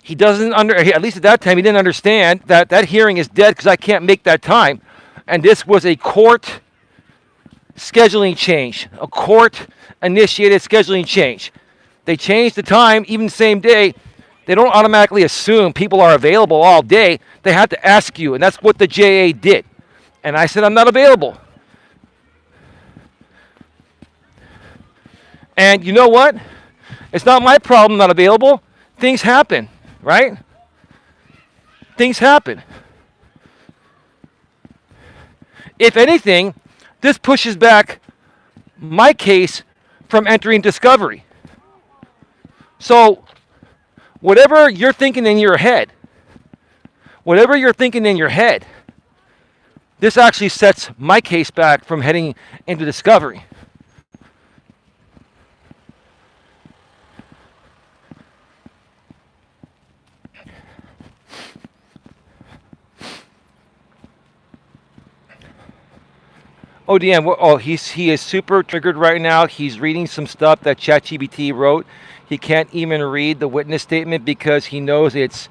He doesn't at least at that time, he didn't understand that hearing is dead because I can't make that time. And this was a court scheduling change, a court-initiated scheduling change. They changed the time, even same day. They don't automatically assume people are available all day. They have to ask you, and that's what the JA did. And I said, I'm not available. And you know what? It's not my problem not available. Things happen, right? Things happen. If anything, this pushes back my case from entering discovery. So, whatever you're thinking in your head, this actually sets my case back from heading into discovery. Oh, DM. Oh, he is super triggered right now. He's reading some stuff that ChatGPT wrote. He can't even read the witness statement because he knows it's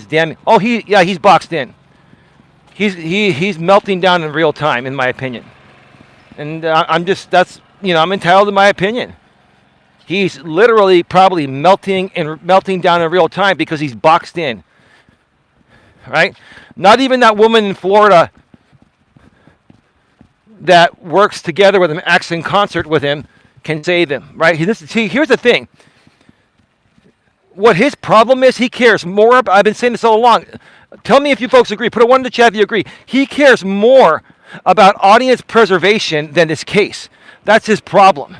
damning. Oh, he's boxed in. He's melting down in real time, in my opinion. And I'm entitled to my opinion. He's literally probably melting down in real time because he's boxed in. Right? Not even that woman in Florida that works together with him, acts in concert with him, can save him, right? See, here's the thing. What his problem is, he cares more. I've been saying this all along. Tell me if you folks agree. Put a 1 in the chat if you agree. He cares more about audience preservation than this case. That's his problem.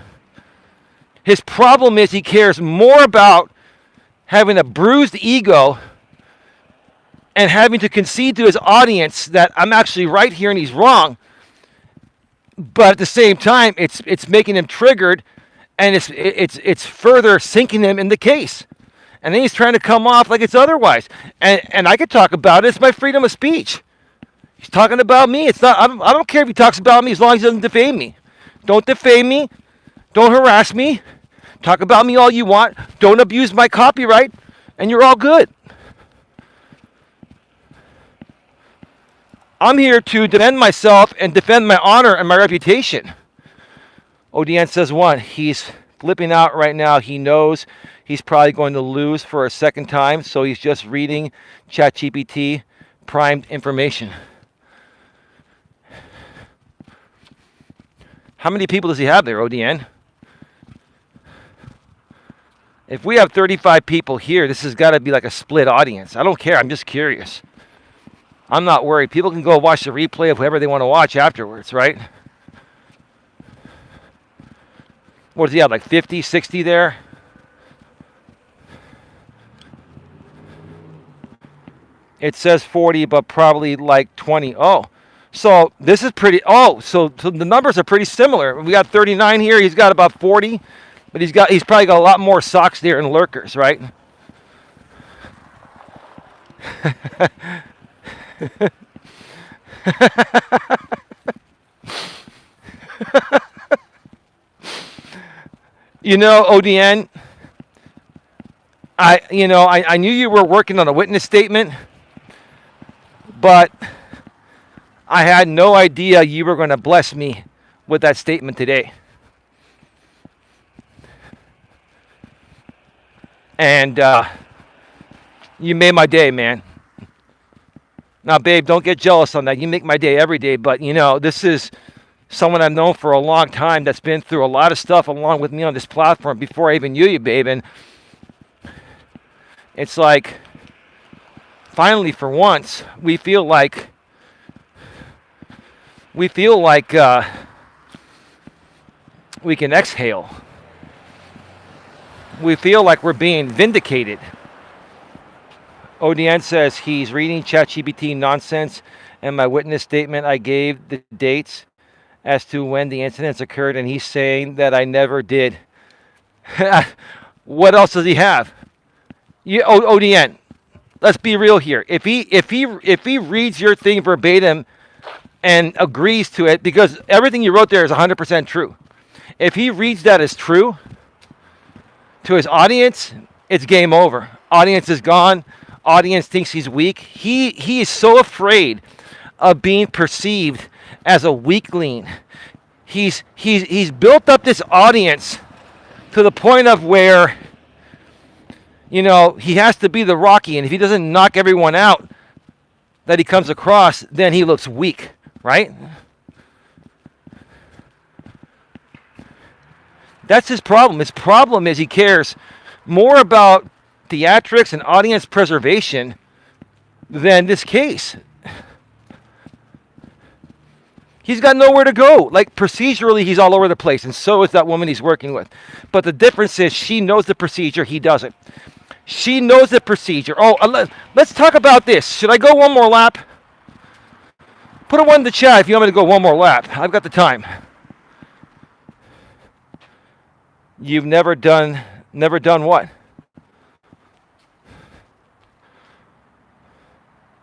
His problem is he cares more about having a bruised ego and having to concede to his audience that I'm actually right here and he's wrong. But at the same time, it's making him triggered, and it's further sinking him in the case. And then he's trying to come off like it's otherwise. And I could talk about it. It's my freedom of speech. He's talking about me. It's not. I don't care if he talks about me as long as he doesn't defame me. Don't defame me. Don't harass me. Talk about me all you want. Don't abuse my copyright, and you're all good. I'm here to defend myself and defend my honor and my reputation. ODN says 1. He's flipping out right now. He knows he's probably going to lose for a second time, so he's just reading ChatGPT primed information. How many people does he have there, ODN? If we have 35 people here, this has got to be like a split audience. I don't care. I'm just curious. I'm not worried. People can go watch the replay of whoever they want to watch afterwards, right? What does he have, like 50, 60 there? It says 40, but probably like 20. Oh, so this is pretty. Oh, so the numbers are pretty similar. We got 39 here. He's got about 40, but he's probably got a lot more socks there and lurkers, right? You know, ODN, I knew you were working on a witness statement, but I had no idea you were going to bless me with that statement today. And you made my day, man. Now, babe, don't get jealous on that. You make my day every day. But, this is someone I've known for a long time that's been through a lot of stuff along with me on this platform before I even knew you, babe. And it's like, finally, for once, we feel like we can exhale. We feel like we're being vindicated. ODN says he's reading ChatGPT nonsense, and my witness statement, I gave the dates as to when the incidents occurred, and he's saying that I never did. What else does he have? ODN, let's be real here. If he reads your thing verbatim and agrees to it, because everything you wrote there is 100% true. If he reads that as true to his audience, it's game over. Audience is gone. Audience thinks he's weak. He is so afraid of being perceived as a weakling. He's built up this audience to the point of where, he has to be the Rocky, and if he doesn't knock everyone out that he comes across, then he looks weak, right? That's his problem. His problem is he cares more about theatrics and audience preservation than this case. He's got nowhere to go. Like, procedurally, he's all over the place, and so is that woman he's working with. But the difference is she knows the procedure, he doesn't. She knows the procedure. Oh, let's talk about this. Should I go one more lap? Put a 1 in the chat if you want me to go one more lap. I've got the time. You've never done what?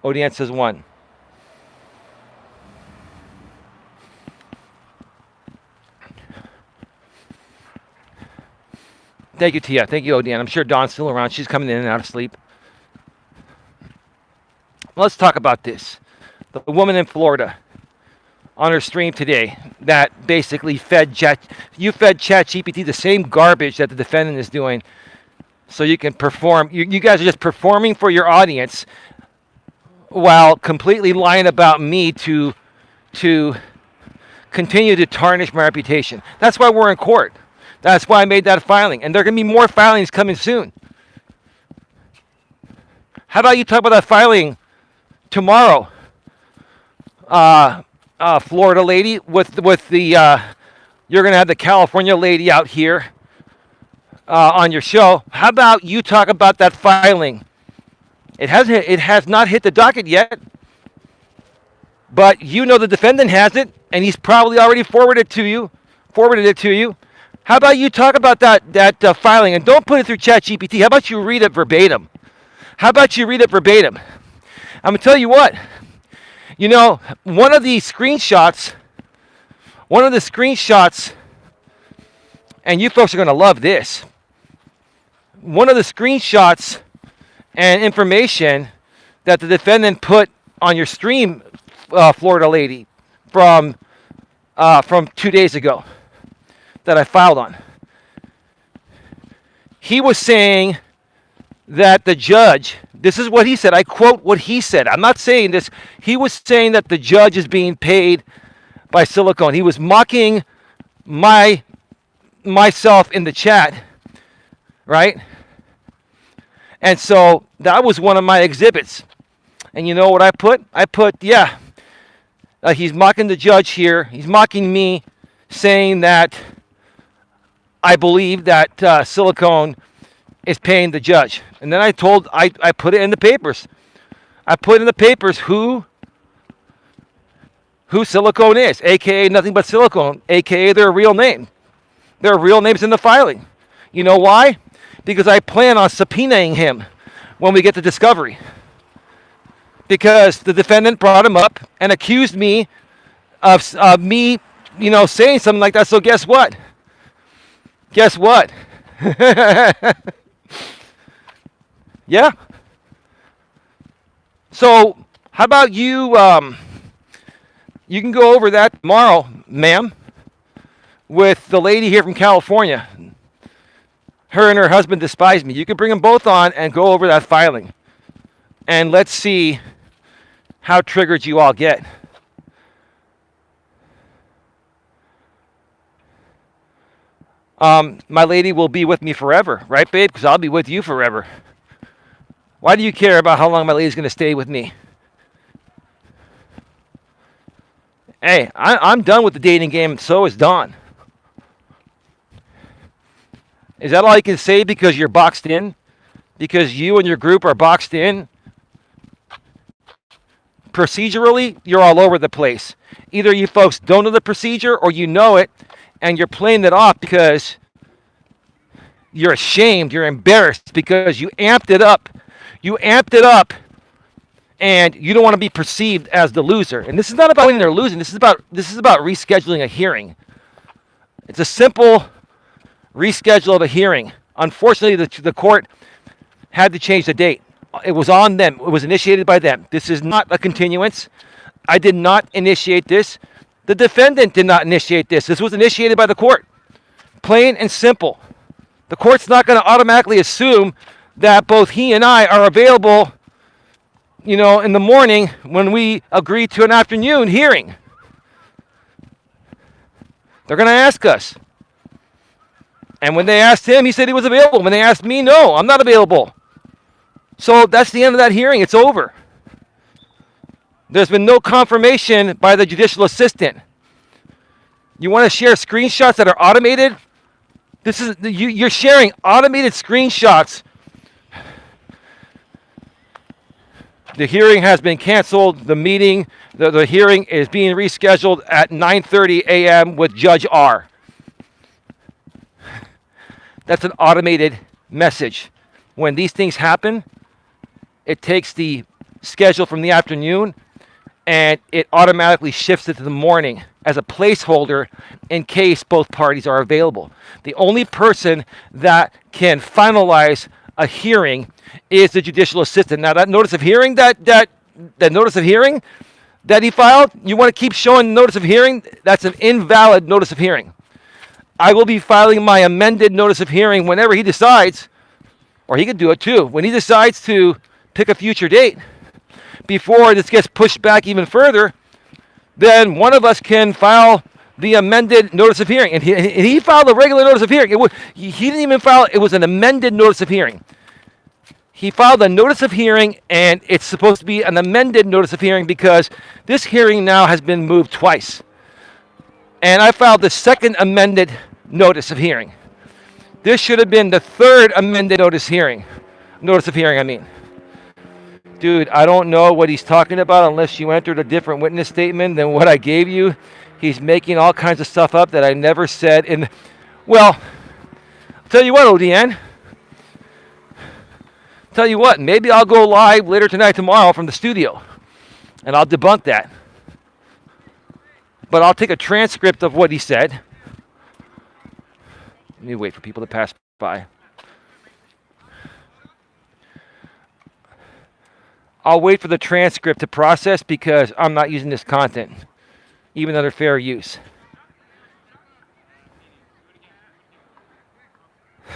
Odian says 1. Thank you, Tia. Thank you, Odian. I'm sure Dawn's still around. She's coming in and out of sleep. Let's talk about this. The woman in Florida on her stream today that basically fed ChatGPT the same garbage that the defendant is doing so you can perform. You guys are just performing for your audience while completely lying about me to continue to tarnish my reputation. That's why we're in court. That's why I made that filing. And there are going to be more filings coming soon. How about you talk about that filing tomorrow? Florida lady with the you're going to have the California lady out here on your show. How about you talk about that filing? It has not hit the docket yet. But you know the defendant has it, and he's probably already forwarded it to you. How about you talk about that filing, and don't put it through ChatGPT. How about you read it verbatim? I'm going to tell you what. You know, one of the screenshots, and you folks are going to love this. One of the screenshots and information that the defendant put on your stream, Florida lady, from 2 days ago, that I filed on. He was saying that the judge, this is what he said, I quote what he said. I'm not saying this. He was saying that the judge is being paid by silicone. He was mocking myself in the chat, right? And so that was one of my exhibits. And you know what I put? Yeah, he's mocking the judge here. He's mocking me, saying that I believe that silicone is paying the judge. And then I put it in the papers. I put in the papers who silicone is, a.k.a. nothing but silicone, a.k.a. their real name. Their real name's in the filing. You know why? Because I plan on subpoenaing him when we get to discovery. Because the defendant brought him up and accused me of me, saying something like that. So guess what? Yeah. So how about you? You can go over that tomorrow, ma'am, with the lady here from California. Her and her husband despise me. You can bring them both on and go over that filing. And let's see how triggered you all get. My lady will be with me forever, right, babe? Because I'll be with you forever. Why do you care about how long my lady's going to stay with me? Hey, I'm done with the dating game, and so is Dawn. Is that all you can say because you're boxed in? Because you and your group are boxed in? Procedurally, you're all over the place. Either you folks don't know the procedure or you know it and you're playing it off because you're ashamed, you're embarrassed because you amped it up. You amped it up and you don't want to be perceived as the loser. And this is not about winning or losing. This is about rescheduling a hearing. It's a simple reschedule of a hearing. Unfortunately, the court had to change the date. It was on them. It was initiated by them. This is not a continuance. I did not initiate this. The defendant did not initiate this. This was initiated by the court. Plain and simple. The court's not going to automatically assume that both he and I are available, in the morning when we agree to an afternoon hearing. They're going to ask us. And when they asked him, he said he was available. When they asked me, no, I'm not available. So that's the end of that hearing. It's over. There's been no confirmation by the judicial assistant. You want to share screenshots that are automated? You're sharing automated screenshots. The hearing has been canceled. The hearing is being rescheduled at 9:30 a.m. with Judge R. That's an automated message. When these things happen, it takes the schedule from the afternoon and it automatically shifts it to the morning as a placeholder in case both parties are available. The only person that can finalize a hearing is the judicial assistant. Now that notice of hearing that notice of hearing that he filed, you want to keep showing notice of hearing, that's an invalid notice of hearing. I will be filing my amended notice of hearing whenever he decides, or he could do it too, when he decides to pick a future date. Before this gets pushed back even further, then one of us can file the amended notice of hearing. And he filed a regular notice of hearing. He didn't even file, it was an amended notice of hearing. He filed a notice of hearing, and it's supposed to be an amended notice of hearing because this hearing now has been moved twice. And I filed the second amended notice of hearing. This should have been the third amended notice of hearing, I mean. Dude, I don't know what he's talking about unless you entered a different witness statement than what I gave you. He's making all kinds of stuff up that I never said. And, well, I'll tell you what, ODN. Tell you what, maybe I'll go live later tonight, tomorrow from the studio, and I'll debunk that. But I'll take a transcript of what he said. Let me wait for people to pass by. I'll wait for the transcript to process because I'm not using this content, even under fair use.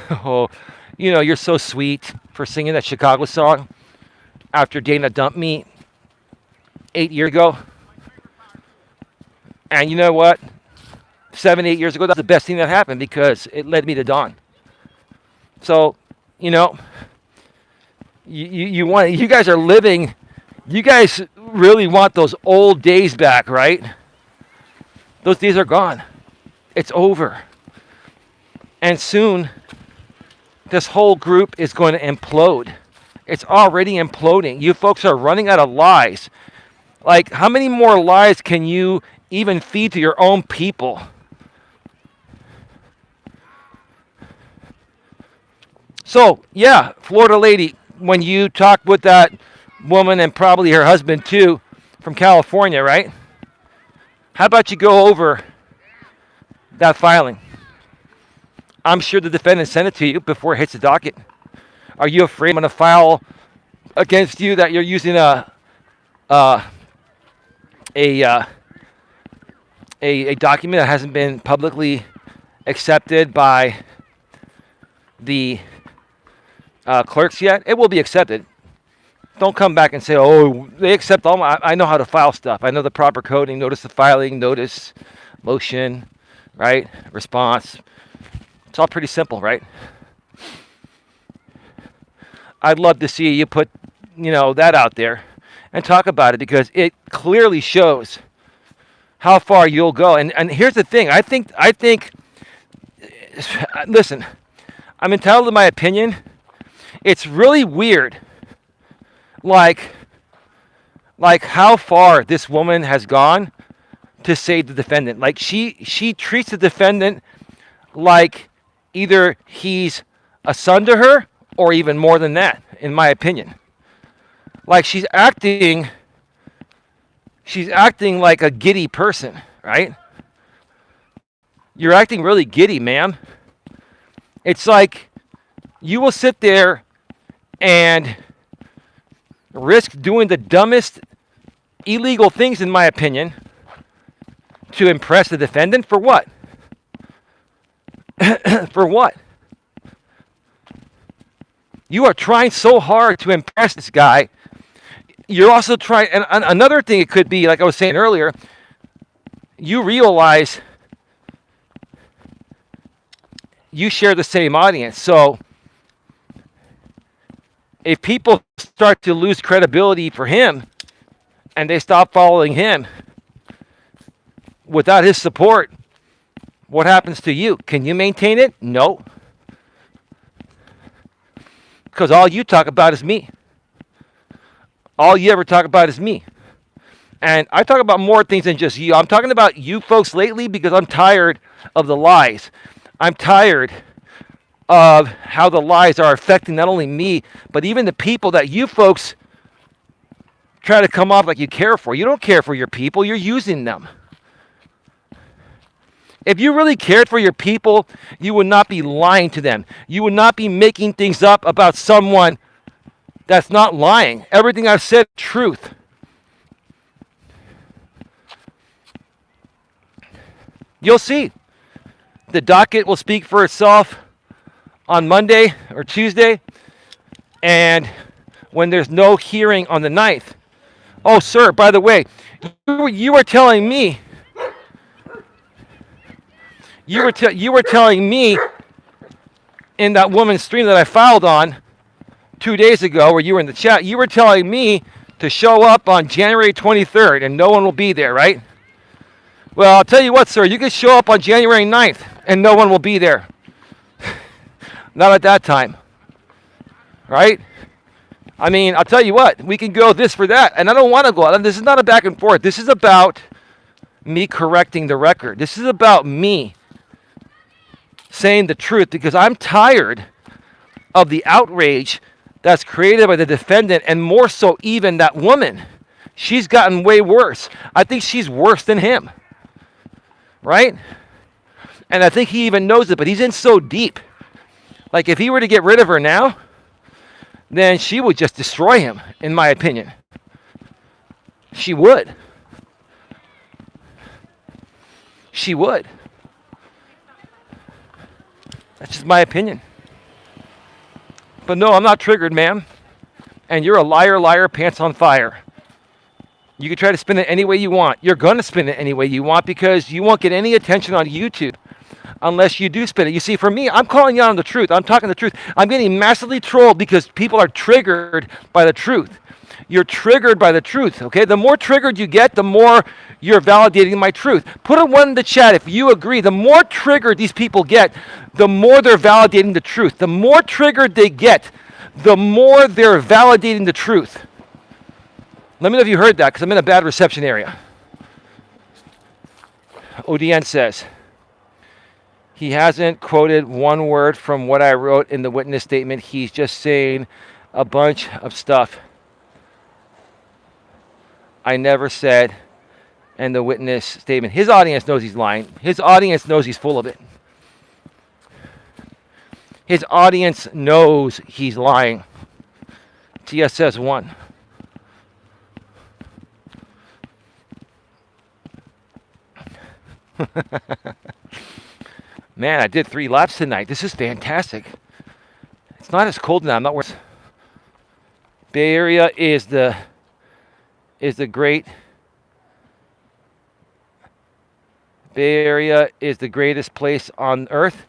Oh, you know, you're so sweet for singing that Chicago song after Dana dumped me 8 years ago. And you know what? 7, 8 years ago, that's the best thing that happened because it led me to Dawn. So, you know, you guys are living, you guys really want those old days back, right? Those days are gone. It's over. And soon, this whole group is going to implode. It's already imploding. You folks are running out of lies. Like, how many more lies can you even feed to your own people? So, yeah, Florida lady, when you talked with that woman and probably her husband too from California, right? How about you go over that filing? I'm sure the defendant sent it to you before it hits the docket. Are you afraid I'm going to file against you that you're using a document that hasn't been publicly accepted by the clerks yet? It will be accepted. Don't come back and say, oh, they accept all my... I know how to file stuff. I know the proper coding, notice of filing, notice, motion, right? Response. It's all pretty simple, right? I'd love to see you put, that out there and talk about it because it clearly shows how far you'll go. And here's the thing. I think, listen, I'm entitled to my opinion. It's really weird, like how far this woman has gone to save the defendant. Like she treats the defendant like either he's a son to her or even more than that, in my opinion. Like she's acting like a giddy person, right? You're acting really giddy, ma'am. It's like you will sit there and risk doing the dumbest illegal things, in my opinion, to impress the defendant. For what? For what? You are trying so hard to impress this guy. You're also trying, and another thing it could be, like I was saying earlier, you realize you share the same audience. So if people start to lose credibility for him and they stop following him without his support, what happens to you? Can you maintain it? No. Because all you talk about is me. All you ever talk about is me. And I talk about more things than just you. I'm talking about you folks lately because I'm tired of the lies. I'm tired of how the lies are affecting not only me, but even the people that you folks try to come off like you care for. You don't care for your people. You're using them. If you really cared for your people, you would not be lying to them. You would not be making things up about someone that's not lying. Everything I've said is truth. You'll see. The docket will speak for itself on Monday or Tuesday, and when there's no hearing on the 9th. Oh, sir, by the way, you were telling me, you were telling me in that woman's stream that I filed on 2 days ago, where you were in the chat, you were telling me to show up on January 23rd, and no one will be there, right? Well, I'll tell you what, sir, you can show up on January 9th, and no one will be there. Not at that time, right? I mean, I'll tell you what, we can go this for that, and I don't want to go out. This is not a back and forth. This is about me correcting the record. This is about me saying the truth, because I'm tired of the outrage that's created by the defendant, and more so even that woman. She's gotten way worse. I think she's worse than him, right? And I think he even knows it, but he's in so deep. Like, if he were to get rid of her now, then she would just destroy him, in my opinion. She would. She would. That's just my opinion. But no, I'm not triggered, ma'am. And you're a liar, liar, pants on fire. You can try to spin it any way you want. You're going to spin it any way you want because you won't get any attention on YouTube unless you do spin it. You see, for me, I'm calling you out on the truth. I'm talking the truth. I'm getting massively trolled because people are triggered by the truth. You're triggered by the truth, okay? The more triggered you get, the more you're validating my truth. Put a 1 in the chat if you agree. The more triggered these people get, the more they're validating the truth. The more triggered they get, the more they're validating the truth. Let me know if you heard that, because I'm in a bad reception area. ODN says, he hasn't quoted one word from what I wrote in the witness statement. He's just saying a bunch of stuff I never said in the witness statement. His audience knows he's lying. His audience knows he's full of it. His audience knows he's lying. TSS 1. Man, I did 3 laps tonight. This is fantastic. It's not as cold now. I'm not worried. Bay Area is the great. Bay Area is the greatest place on earth.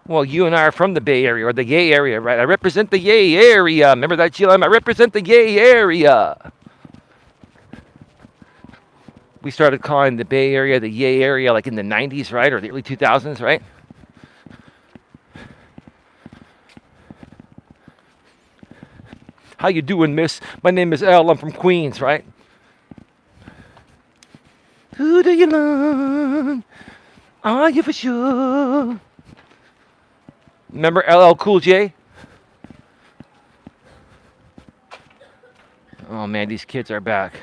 Well, you and I are from the Bay Area, or the Yay area, right? I represent the Yay area. Remember that, GLM? I represent the Yay area. We started calling the Bay Area the Yay area like in the 90s, right? Or the early 2000s, right? How you doing, miss? My name is Elle. I'm from Queens, right? Who do you love? Are you for sure? Remember LL Cool J? Oh man, these kids are back.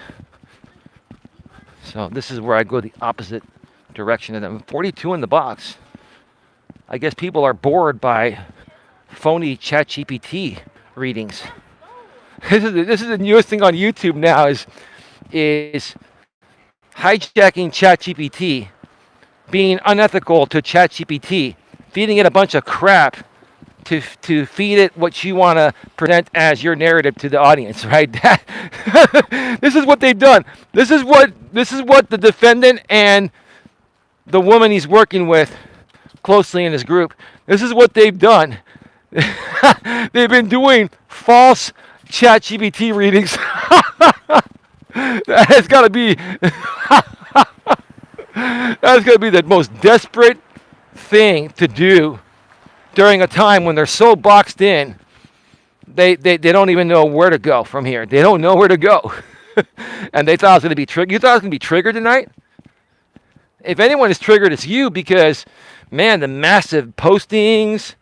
So this is where I go the opposite direction of them. 42 in the box. I guess people are bored by phony ChatGPT readings. This is the newest thing on YouTube now is hijacking ChatGPT, being unethical to ChatGPT, feeding it a bunch of crap to feed it what you want to present as your narrative to the audience, right? This is what they've done. This is what the defendant and the woman he's working with closely in his group. This is what they've done. They've been doing false ChatGPT readings. That's got to be that's got to be the most desperate thing to do during a time when they're so boxed in. They don't even know where to go from here. They don't know where to go. And they thought it was going to be triggered. You thought it was going to be triggered tonight? If anyone is triggered, it's you, because, man, the massive postings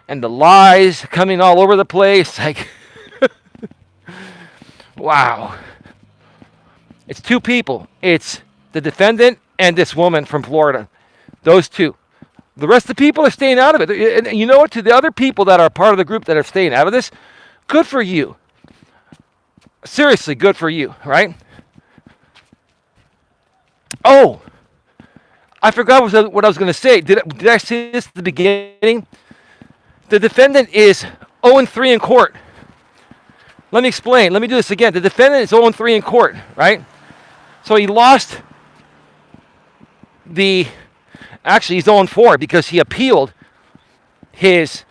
and the lies coming all over the place. Like, wow. It's two people. It's the defendant and this woman from Florida. Those two. The rest of the people are staying out of it. And you know what? To the other people that are part of the group that are staying out of this, good for you. Seriously, good for you, right? Oh, I forgot what I was going to say. Did I say this at the beginning? The defendant is 0-3 in court. Let me explain. Let me do this again. The defendant is 0-3 in court, right? So he lost actually he's 0-4 because he appealed his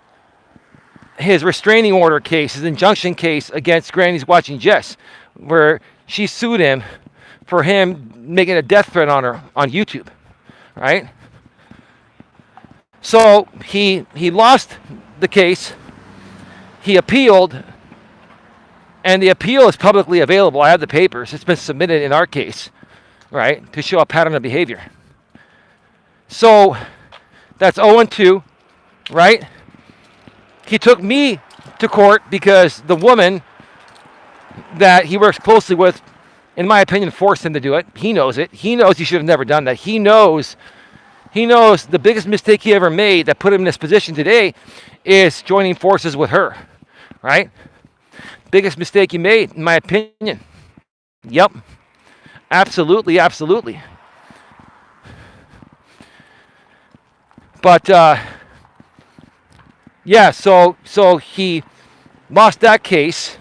restraining order case, his injunction case against Granny's Watching Jess, where she sued him for him making a death threat on her on YouTube, right? So he lost the case. He appealed, and the appeal is publicly available. I have the papers. It's been submitted in our case, right, to show a pattern of behavior. So that's 0-2, right? He took me to court because the woman that he works closely with, in my opinion, forced him to do it. He knows it. He knows he should have never done that. He knows the biggest mistake he ever made that put him in this position today is joining forces with her, right? Biggest mistake he made, in my opinion. Yep. Absolutely, absolutely. But, yeah, so he lost that case,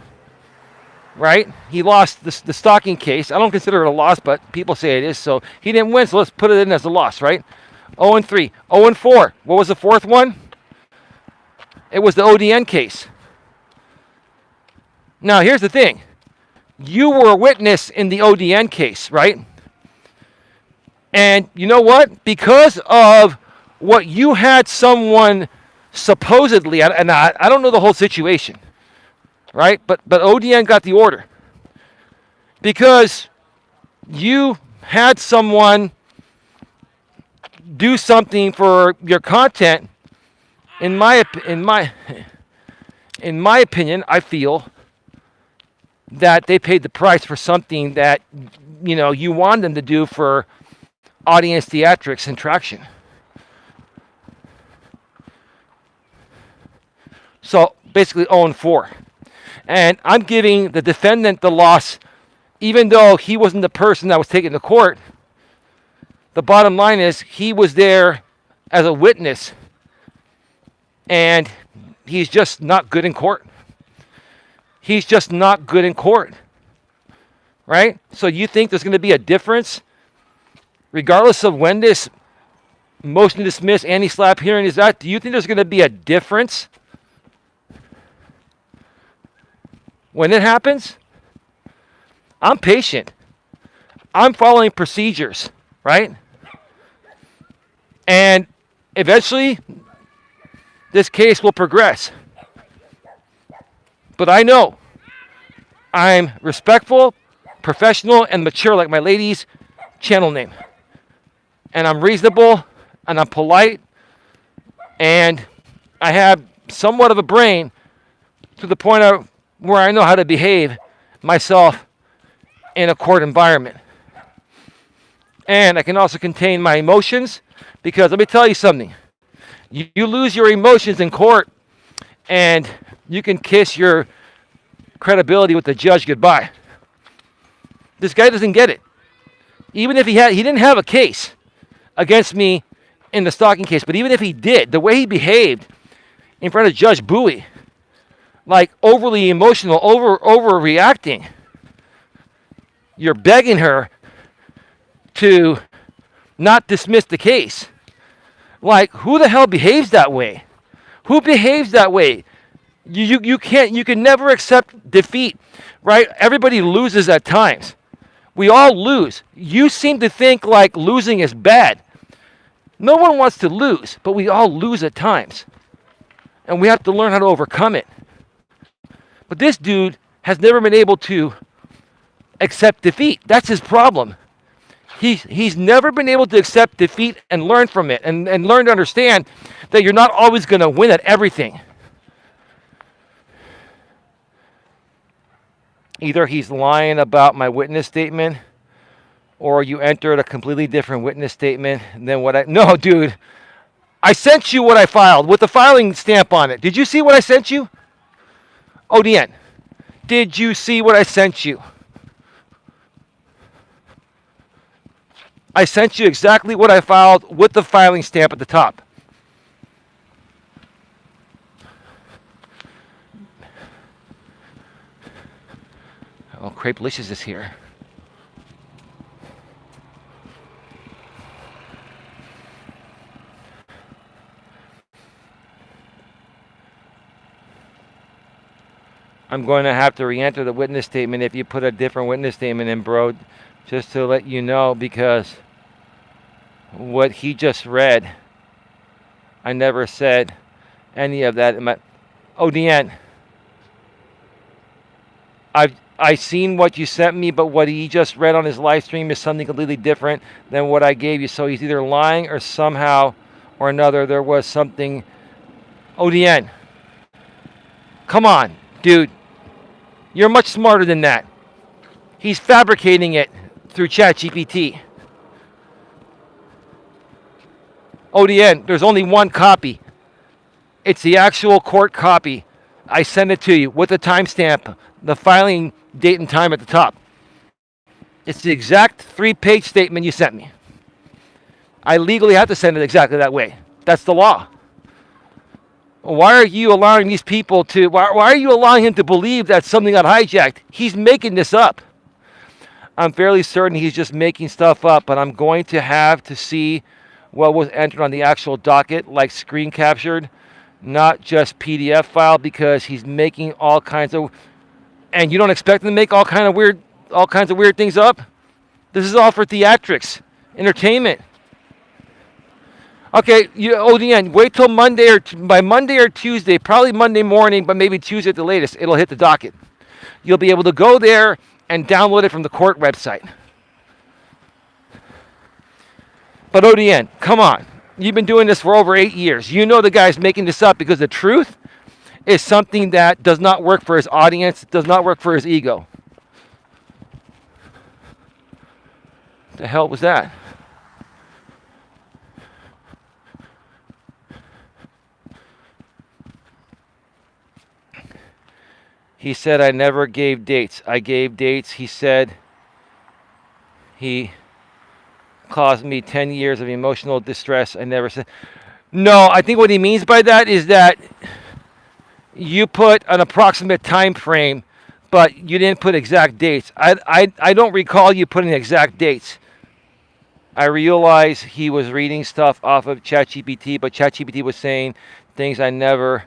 right? He lost the stalking case. I don't consider it a loss, but people say it is. So he didn't win, so let's put it in as a loss, right? 0-3. 0-4. What was the fourth one? It was the ODN case. Now, here's the thing. You were a witness in the ODN case, right? And you know what? Because of what you had someone supposedly, and I don't know the whole situation, right? But ODN got the order because you had someone do something for your content. In my opinion, I feel that they paid the price for something that you wanted them to do for audience theatrics and traction. So basically 0-4. And I'm giving the defendant the loss, even though he wasn't the person that was taken to court. The bottom line is he was there as a witness, and he's just not good in court. He's just not good in court, right? So you think there's going to be a difference, regardless of when this motion to dismiss, anti-SLAPP hearing is at? Do you think there's going to be a difference when it happens? I'm patient. I'm following procedures, right? And eventually, this case will progress. But I know I'm respectful, professional, and mature like my lady's channel name. And I'm reasonable, and I'm polite, and I have somewhat of a brain to the point of where I know how to behave myself in a court environment. And I can also contain my emotions, because let me tell you something. You lose your emotions in court, and you can kiss your credibility with the judge goodbye. This guy doesn't get it. Even if he didn't have a case against me in the stalking case, but even if he did, the way he behaved in front of Judge Bowie, like overly emotional, overreacting, you're begging her to not dismiss the case. Like, who the hell behaves that way? Who behaves that way? You can never accept defeat, right? Everybody loses at times. We all lose. You seem to think like losing is bad. No one wants to lose, but we all lose at times. And we have to learn how to overcome it. But this dude has never been able to accept defeat. That's his problem. He's never been able to accept defeat and learn from it and learn to understand that you're not always going to win at everything. Either he's lying about my witness statement or you entered a completely different witness statement than what I... No, dude. I sent you what I filed with the filing stamp on it. Did you see what I sent you? ODN. Did you see what I sent you? I sent you exactly what I filed with the filing stamp at the top. Oh, Crepelicious is here. I'm going to have to re-enter the witness statement if you put a different witness statement in, bro. Just to let you know, because what he just read, I never said any of that in my... ODN. I seen what you sent me, but what he just read on his live stream is something completely different than what I gave you. So he's either lying or somehow or another there was something. ODN. Come on, dude. You're much smarter than that. He's fabricating it through ChatGPT. ODN, there's only one copy. It's the actual court copy. I send it to you with the timestamp, the filing date and time at the top. It's the exact 3-page statement you sent me. I legally have to send it exactly that way. That's the law. Why are you allowing these people to... Why are you allowing him to believe that something got hijacked? He's making this up. I'm fairly certain he's just making stuff up, but I'm going to have to see what was entered on the actual docket, like screen captured, not just PDF file, because he's making all kinds of... And you don't expect him to make all kinds of weird things up? This is all for theatrics, entertainment. Okay, ODN, wait till Monday by Monday or Tuesday, probably Monday morning, but maybe Tuesday at the latest, it'll hit the docket. You'll be able to go there and download it from the court website. But ODN, come on. You've been doing this for over 8 years. You know the guy's making this up because the truth is something that does not work for his audience, does not work for his ego. What the hell was that? He said I never gave dates. I gave dates. He said he caused me 10 years of emotional distress. I never said... No, I think what he means by that is that you put an approximate time frame, but you didn't put exact dates. I don't recall you putting exact dates. I realize he was reading stuff off of ChatGPT, but ChatGPT was saying things I never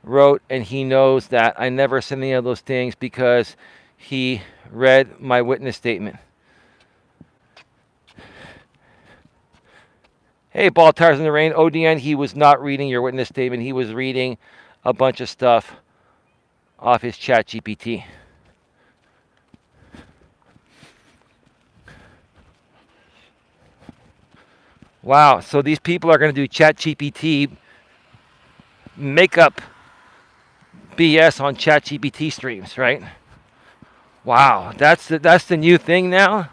wrote, and he knows that I never said any of those things because he read my witness statement. Hey, ball tires in the rain. ODN, he was not reading your witness statement. He was reading a bunch of stuff off his ChatGPT. Wow, so these people are going to do ChatGPT makeup BS on ChatGPT streams, right? Wow, that's the new thing now.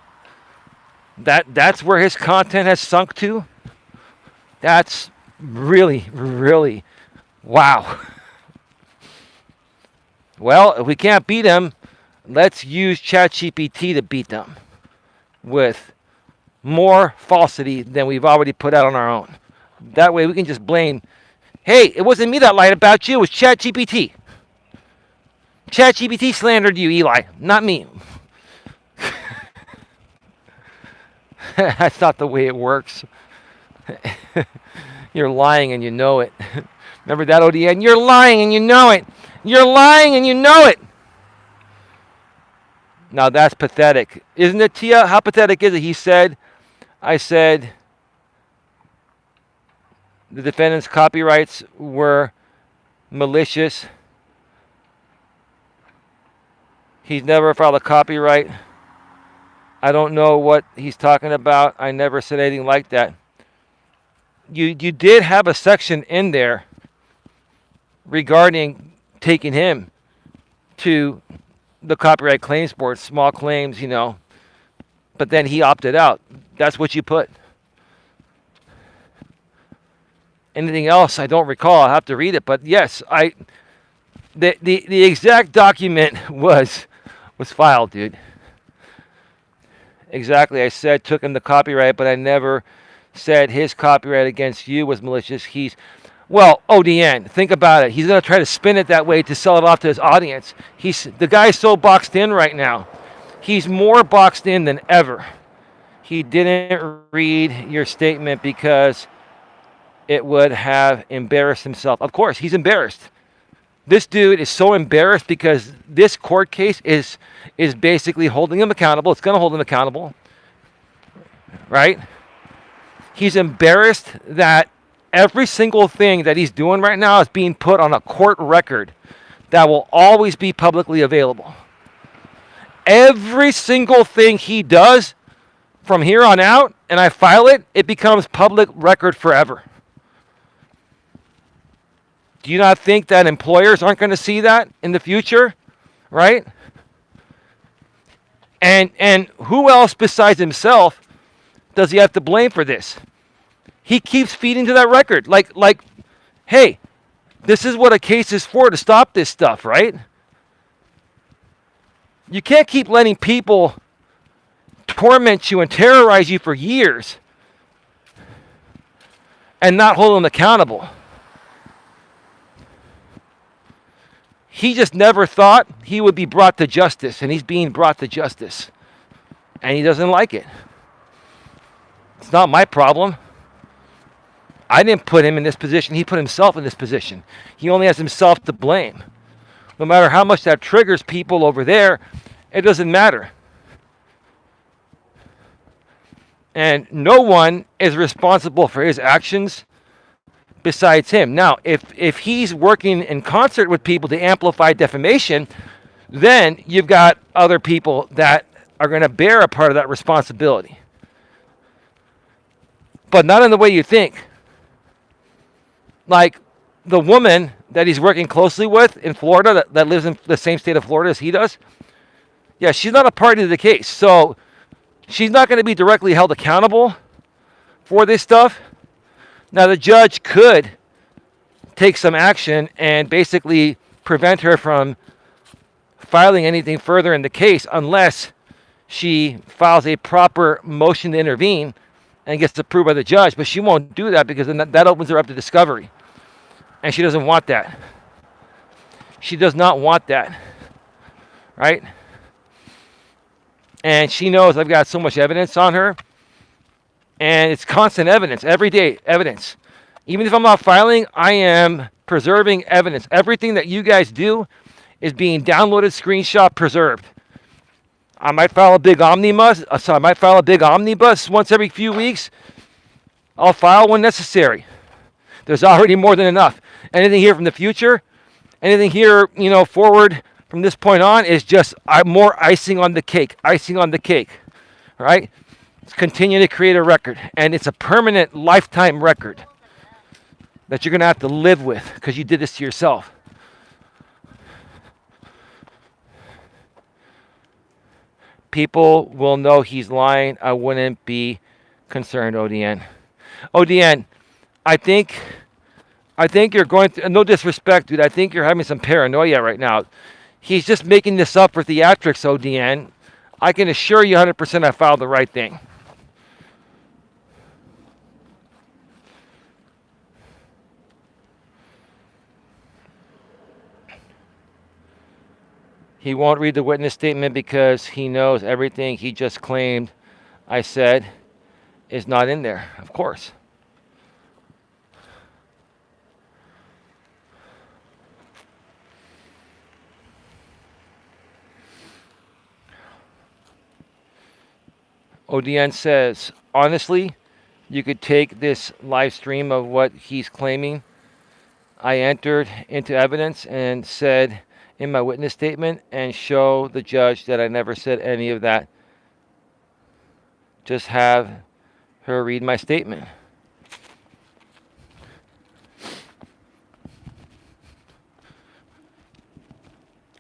That's where his content has sunk to. That's really, really, wow. Well, if we can't beat them, let's use ChatGPT to beat them with more falsity than we've already put out on our own. That way we can just blame, hey, it wasn't me that lied about you, it was ChatGPT. ChatGPT slandered you, Eli, not me. That's not the way it works. You're lying and you know it. Remember that, ODN? You're lying and you know it. You're lying and you know it. Now that's pathetic. Isn't it, Tia? How pathetic is it? I said, the defendant's copyrights were malicious. He's never filed a copyright. I don't know what he's talking about. I never said anything like that. You did have a section in there regarding taking him to the Copyright Claims Board, small claims, but then he opted out. That's what you put. Anything else? I don't recall. I have to read it, but yes, the exact document was filed, dude. Exactly. I said took him the copyright, but I never said his copyright against you was malicious. Well, ODN, think about it. He's going to try to spin it that way to sell it off to his audience. The guy's so boxed in right now. He's more boxed in than ever. He didn't read your statement because it would have embarrassed himself. Of course, he's embarrassed. This dude is so embarrassed because this court case is basically holding him accountable. It's going to hold him accountable, right? He's embarrassed that every single thing that he's doing right now is being put on a court record that will always be publicly available. Every single thing he does from here on out, and I file it, it becomes public record forever. Do you not think that employers aren't going to see that in the future, right? And who else besides himself does he have to blame for this? He keeps feeding to that record. Like, hey, this is what a case is for, to stop this stuff, right? You can't keep letting people torment you and terrorize you for years and not hold them accountable. He just never thought he would be brought to justice, and he's being brought to justice. And he doesn't like it. It's not my problem. I didn't put him in this position. He put himself in this position. He only has himself to blame. No matter how much that triggers people over there, it doesn't matter. And no one is responsible for his actions besides him. Now, if he's working in concert with people to amplify defamation, then you've got other people that are going to bear a part of that responsibility. But not in the way you think. Like the woman that he's working closely with in Florida that lives in the same state of Florida as he does, yeah, she's not a party to the case. So she's not going to be directly held accountable for this stuff. Now, the judge could take some action and basically prevent her from filing anything further in the case unless she files a proper motion to intervene and gets approved by the judge. But she won't do that because then that opens her up to discovery. And she doesn't want that. She does not want that. Right? And she knows I've got so much evidence on her. And it's constant evidence, everyday evidence. Even if I'm not filing, I am preserving evidence. Everything that you guys do is being downloaded, screenshot, preserved. I might file a big omnibus. Once every few weeks. I'll file when necessary. There's already more than enough. Anything here from the future, anything here, forward from this point on is just more icing on the cake. Right? Continue to create a record, and it's a permanent lifetime record that you're going to have to live with because you did this to yourself. People will know he's lying. I wouldn't be concerned, ODN. ODN, I think you're going through, no disrespect, dude, I think you're having some paranoia right now. He's just making this up for theatrics, ODN. I can assure you 100% I filed the right thing. He won't read the witness statement because he knows everything he just claimed I said is not in there, of course. ODN says, honestly, you could take this live stream of what he's claiming I entered into evidence and said in my witness statement and show the judge that I never said any of that. Just have her read my statement.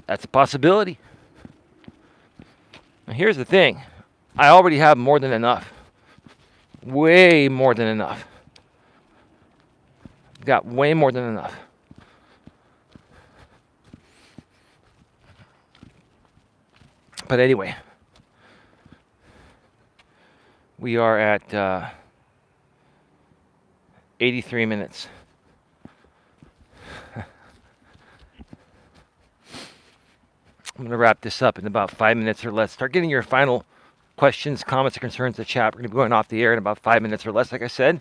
That's a possibility. Now here's the thing. I already have more than enough. Way more than enough. Got way more than enough. But anyway, we are at 83 minutes. I'm going to wrap this up in about 5 minutes or less. Start getting your final questions, comments, or concerns in the chat. We're going to be going off the air in about 5 minutes or less, like I said.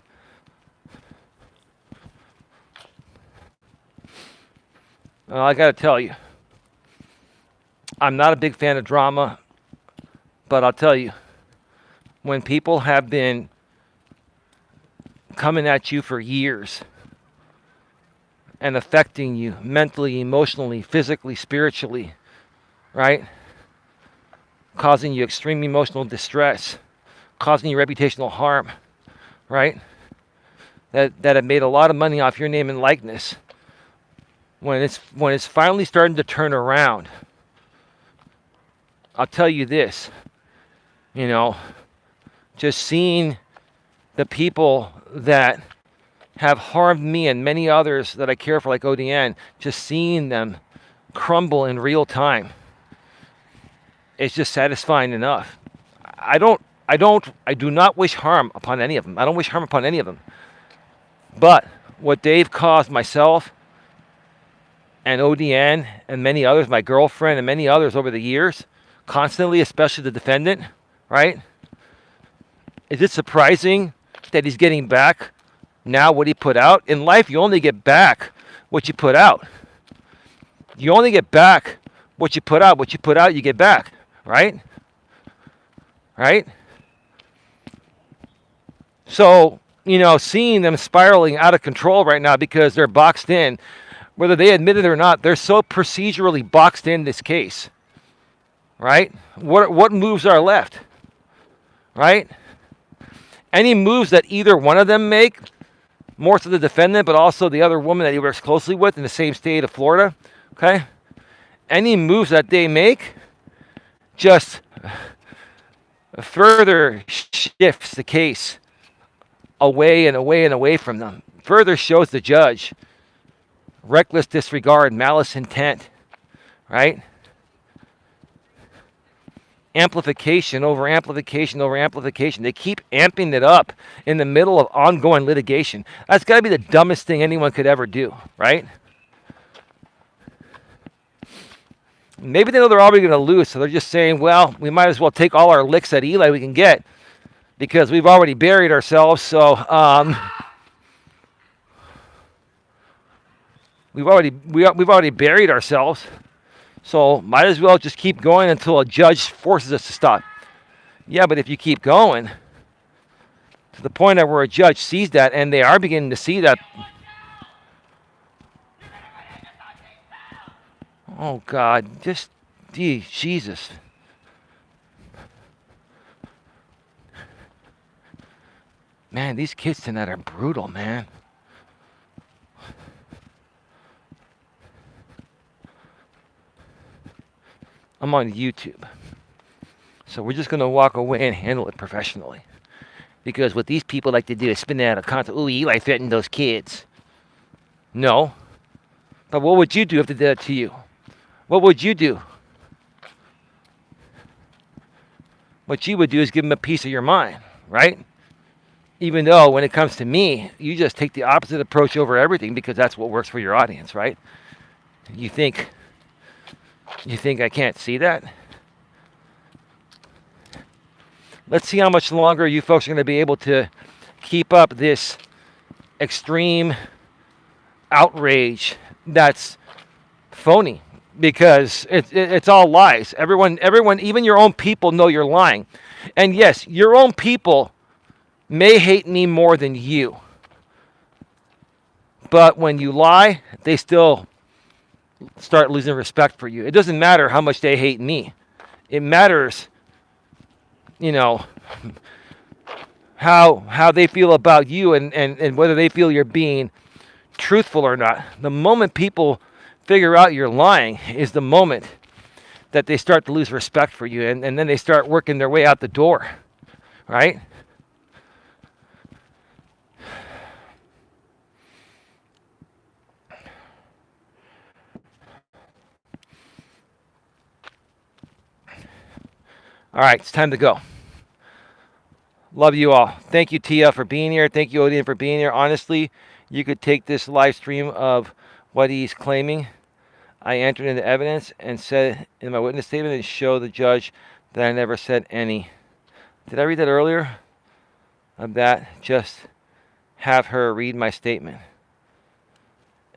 Well, I got to tell you, I'm not a big fan of drama, but I'll tell you, when people have been coming at you for years and affecting you mentally, emotionally, physically, spiritually, right? Causing you extreme emotional distress, causing you reputational harm, right? That have made a lot of money off your name and likeness. When it's finally starting to turn around, I'll tell you this, just seeing the people that have harmed me and many others that I care for, like ODN, just seeing them crumble in real time, it's just satisfying enough. I do not wish harm upon any of them. I don't wish harm upon any of them. But what they've caused myself and ODN and many others, my girlfriend and many others over the years, constantly, especially the defendant, right? Is it surprising that he's getting back now what he put out? In life, you only get back what you put out. You only get back what you put out. What you put out, you get back, right? Right? So, seeing them spiraling out of control right now because they're boxed in, whether they admit it or not, they're so procedurally boxed in this case, right? What moves are left, right? Any moves that either one of them make, more to the defendant, but also the other woman that he works closely with in the same state of Florida, okay? Any moves that they make just further shifts the case away and away and away from them. Further shows the judge reckless disregard, malice intent, right? Amplification over amplification over amplification. They keep amping it up in the middle of ongoing litigation. That's got to be the dumbest thing anyone could ever do, right? Maybe they know they're already going to lose, so they're just saying, well, we might as well take all our licks at Eli we can get because we've already buried ourselves, so we've already buried ourselves, so might as well just keep going until a judge forces us to stop. Yeah, but if you keep going to the point where a judge sees that, and they are beginning to see that. Oh God, Jesus. Man, these kids tonight are brutal, man. I'm on YouTube. So we're just going to walk away and handle it professionally. Because what these people like to do is spin it out of context. Ooh, Eli threatened those kids. No. But what would you do if they did that to you? What would you do? What you would do is give them a piece of your mind, right? Even though when it comes to me, you just take the opposite approach over everything because that's what works for your audience, right? You think I can't see that? Let's see how much longer you folks are going to be able to keep up this extreme outrage that's phony. because it's all lies. Everyone, even your own people know you're lying. And yes, your own people may hate me more than you. But when you lie, they still start losing respect for you. It doesn't matter how much they hate me. It matters, you know, how they feel about you and whether they feel you're being truthful or not. The moment people figure out you're lying is the moment that they start to lose respect for you, and then they start working their way out the door, right? All right, it's time to go. Love you all. Thank you, Tia, for being here. Thank you, Odin, for being here. Honestly, you could take this live stream of what he's claiming I entered into evidence and said in my witness statement and show the judge that I never said any. Did I read that earlier? Of that, just have her read my statement.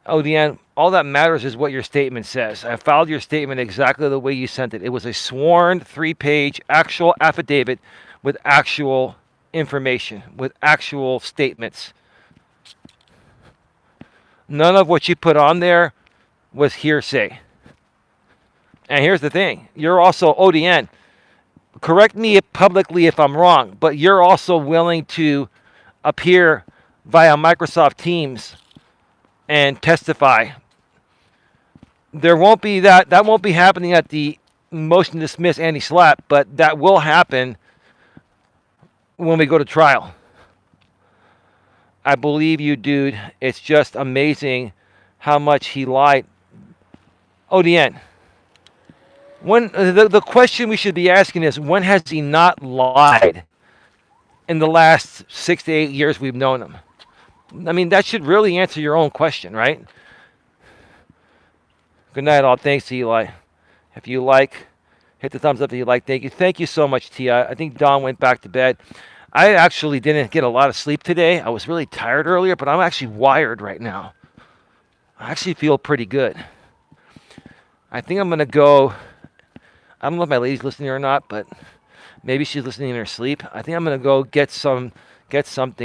Odin, all that matters is what your statement says. I filed your statement exactly the way you sent it. It was a sworn 3-page actual affidavit with actual information, with actual statements. None of what you put on there was hearsay. And here's the thing. You're also, ODN, correct me publicly if I'm wrong, but you're also willing to appear via Microsoft Teams and testify. There won't be that won't be happening at the motion to dismiss anti-slap, but that will happen when we go to trial. I believe you, dude. It's just amazing how much he lied. ODN. When the question we should be asking is, when has he not lied in the last 6 to 8 years we've known him? I mean, that should really answer your own question, right? Good night, all. Thanks, Eli. If you like, hit the thumbs up if you like. Thank you. Thank you so much, Tia. I think Dawn went back to bed. I actually didn't get a lot of sleep today. I was really tired earlier, but I'm actually wired right now. I actually feel pretty good. I think I'm going to go. I don't know if my lady's listening or not, but maybe she's listening in her sleep. I think I'm going to go get something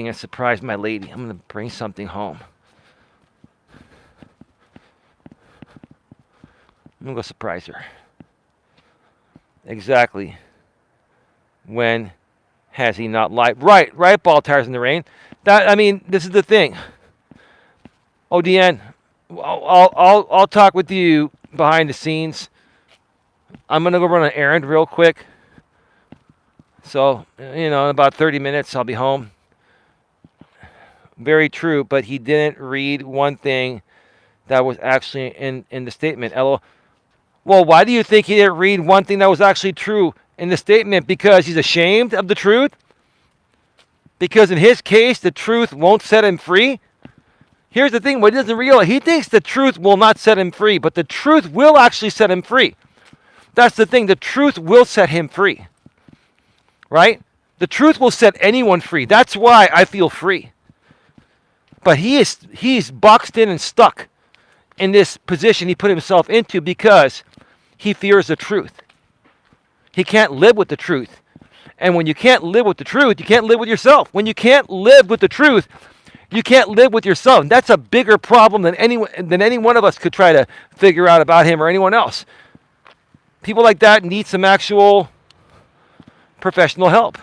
and surprise my lady. I'm going to bring something home. I'm going to go surprise her. Exactly. When has he not lied? Right, ball tires in the rain. This is the thing. ODN, I'll talk with you behind the scenes. I'm gonna go run an errand real quick. So, in about 30 minutes I'll be home. Very true, but he didn't read one thing that was actually in the statement. Well, why do you think he didn't read one thing that was actually true in the statement? Because he's ashamed of the truth? Because in his case, the truth won't set him free? Here's the thing, what he doesn't realize, he thinks the truth will not set him free, but the truth will actually set him free. That's the thing, the truth will set him free. Right? The truth will set anyone free. That's why I feel free. But he's boxed in and stuck in this position he put himself into because he fears the truth. He can't live with the truth. And when you can't live with the truth, you can't live with yourself. When you can't live with the truth, you can't live with yourself. And that's a bigger problem than any one of us could try to figure out about him or anyone else. People like that need some actual professional help.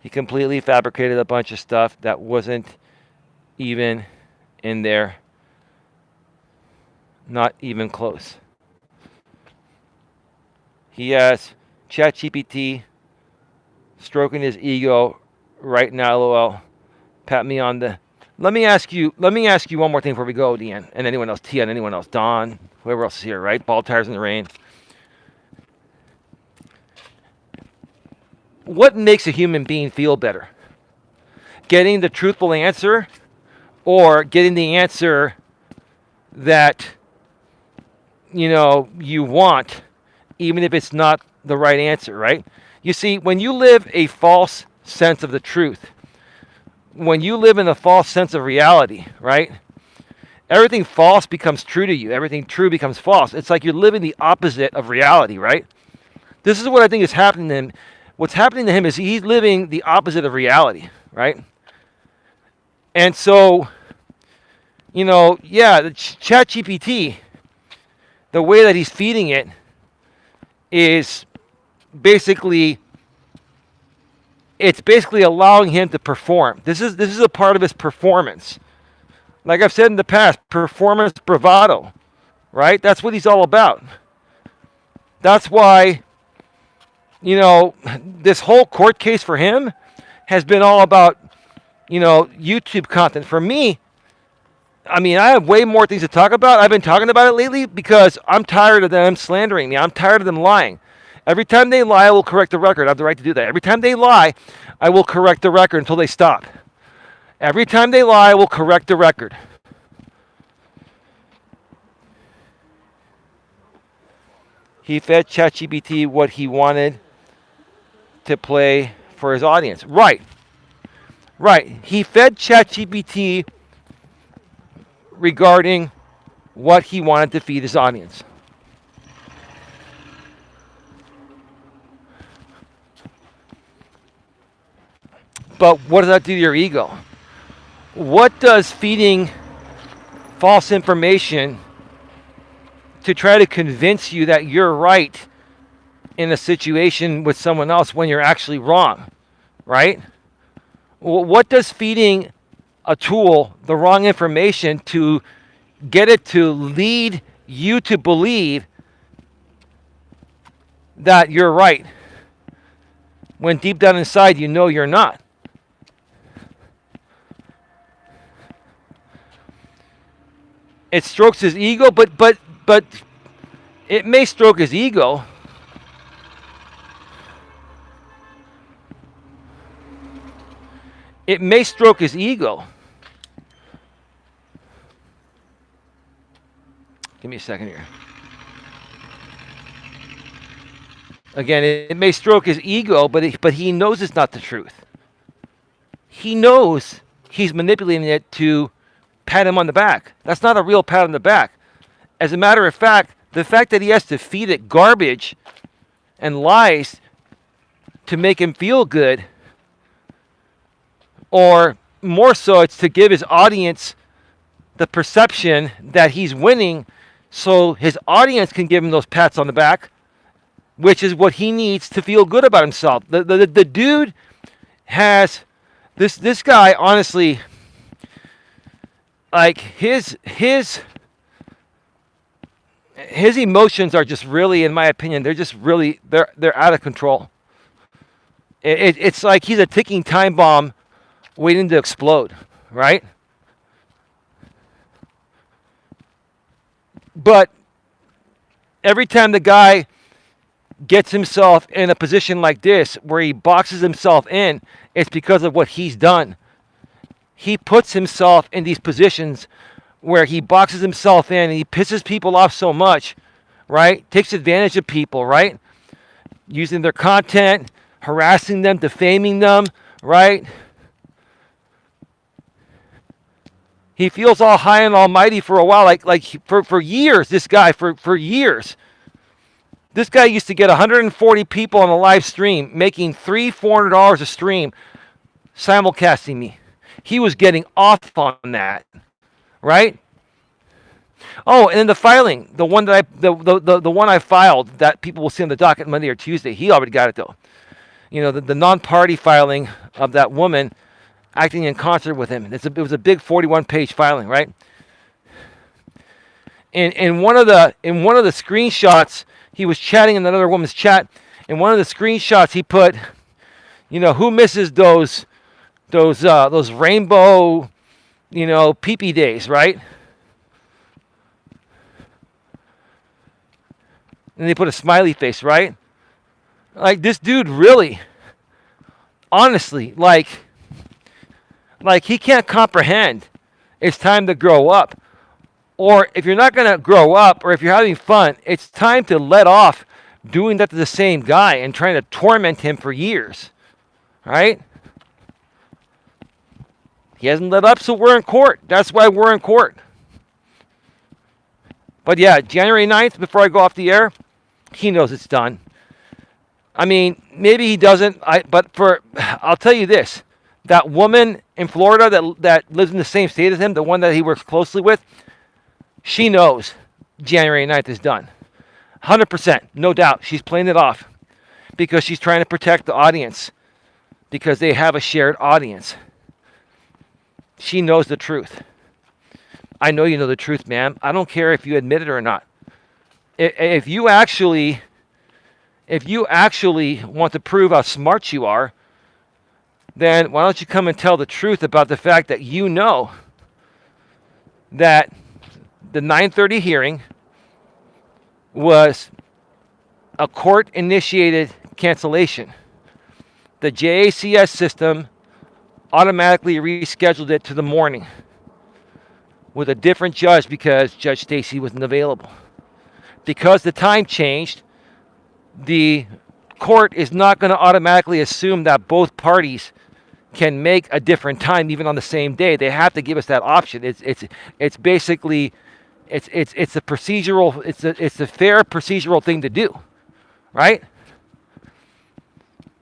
He completely fabricated a bunch of stuff that wasn't even in there. Not even close. He has ChatGPT stroking his ego right now, LOL. Pat me on the. Let me ask you one more thing before we go, Deanne, and anyone else, Tia, and anyone else, Don, whoever else is here, right? Ball tires in the rain. What makes a human being feel better? Getting the truthful answer, or getting the answer that you want, even if it's not the right answer, right? You see, when you live a false sense of the truth, when you live in a false sense of reality, right? Everything false becomes true to you. Everything true becomes false. It's like you're living the opposite of reality, right? This is what I think is happening to him. What's happening to him is he's living the opposite of reality, right? And so, the Chat GPT, the way that he's feeding it is basically, it's basically allowing him to perform. This is a part of his performance. Like I've said in the past, performance bravado, right? That's what he's all about. That's why, this whole court case for him has been all about, YouTube content. For me, I have way more things to talk about. I've been talking about it lately because I'm tired of them slandering me. I'm tired of them lying. Every time they lie, I will correct the record. I have the right to do that. Every time they lie, I will correct the record until they stop. Every time they lie, I will correct the record. He fed ChatGPT what he wanted to play for his audience. Right. He fed ChatGPT regarding what he wanted to feed his audience. But what does that do to your ego? What does feeding false information to try to convince you that you're right in a situation with someone else when you're actually wrong, right? What does feeding a tool the wrong information to get it to lead you to believe that you're right when deep down inside you know you're not? It strokes his ego, but it may stroke his ego. It may stroke his ego. Give me a second here. Again, it may stroke his ego, but he knows it's not the truth. He knows he's manipulating it to pat him on the back. That's not a real pat on the back. As a matter of fact, the fact that he has to feed it garbage and lies to make him feel good, or more so, it's to give his audience the perception that he's winning so his audience can give him those pats on the back, which is what he needs to feel good about himself. The dude has, this guy, honestly, like his emotions are just really, in my opinion, they're just really, they're out of control. It's like he's a ticking time bomb waiting to explode, right? But every time the guy gets himself in a position like this where he boxes himself in, it's because of what he's done. He puts himself in these positions where he boxes himself in and he pisses people off so much, right? Takes advantage of people, right? Using their content, harassing them, defaming them, right? He feels all high and almighty for a while, like for years, this guy, for years. This guy used to get 140 people on a live stream, making $300-$400 a stream, simulcasting me. He was getting off on that, right? Oh, and then the filing, the one that the one I filed that people will see on the docket Monday or Tuesday. He already got it though. The non-party filing of that woman acting in concert with him. It was a big 41-page filing, right? In one of the screenshots, he was chatting in another woman's chat. In one of the screenshots, he put, who misses those rainbow, pee-pee days, right? And they put a smiley face, right? Like, this dude really, honestly, like he can't comprehend it's time to grow up. Or if you're not going to grow up, or if you're having fun, it's time to let off doing that to the same guy and trying to torment him for years, right? He hasn't let up, so we're in court. That's why we're in court. But yeah, January 9th, before I go off the air, he knows it's done. I mean, maybe he doesn't, I'll tell you this. That woman in Florida that lives in the same state as him, the one that he works closely with, she knows January 9th is done. 100%, no doubt. She's playing it off because she's trying to protect the audience because they have a shared audience. She knows the truth. I know you know the truth, ma'am. I don't care if you admit it or not. If you actually want to prove how smart you are, then why don't you come and tell the truth about the fact that you know that the 9:30 hearing was a court-initiated cancellation. The JACS system automatically rescheduled it to the morning with a different judge because Judge Stacy wasn't available. Because the time changed, the court is not going to automatically assume that both parties can make a different time even on the same day. They have to give us that option. It's basically it's a procedural it's a fair procedural thing to do, right?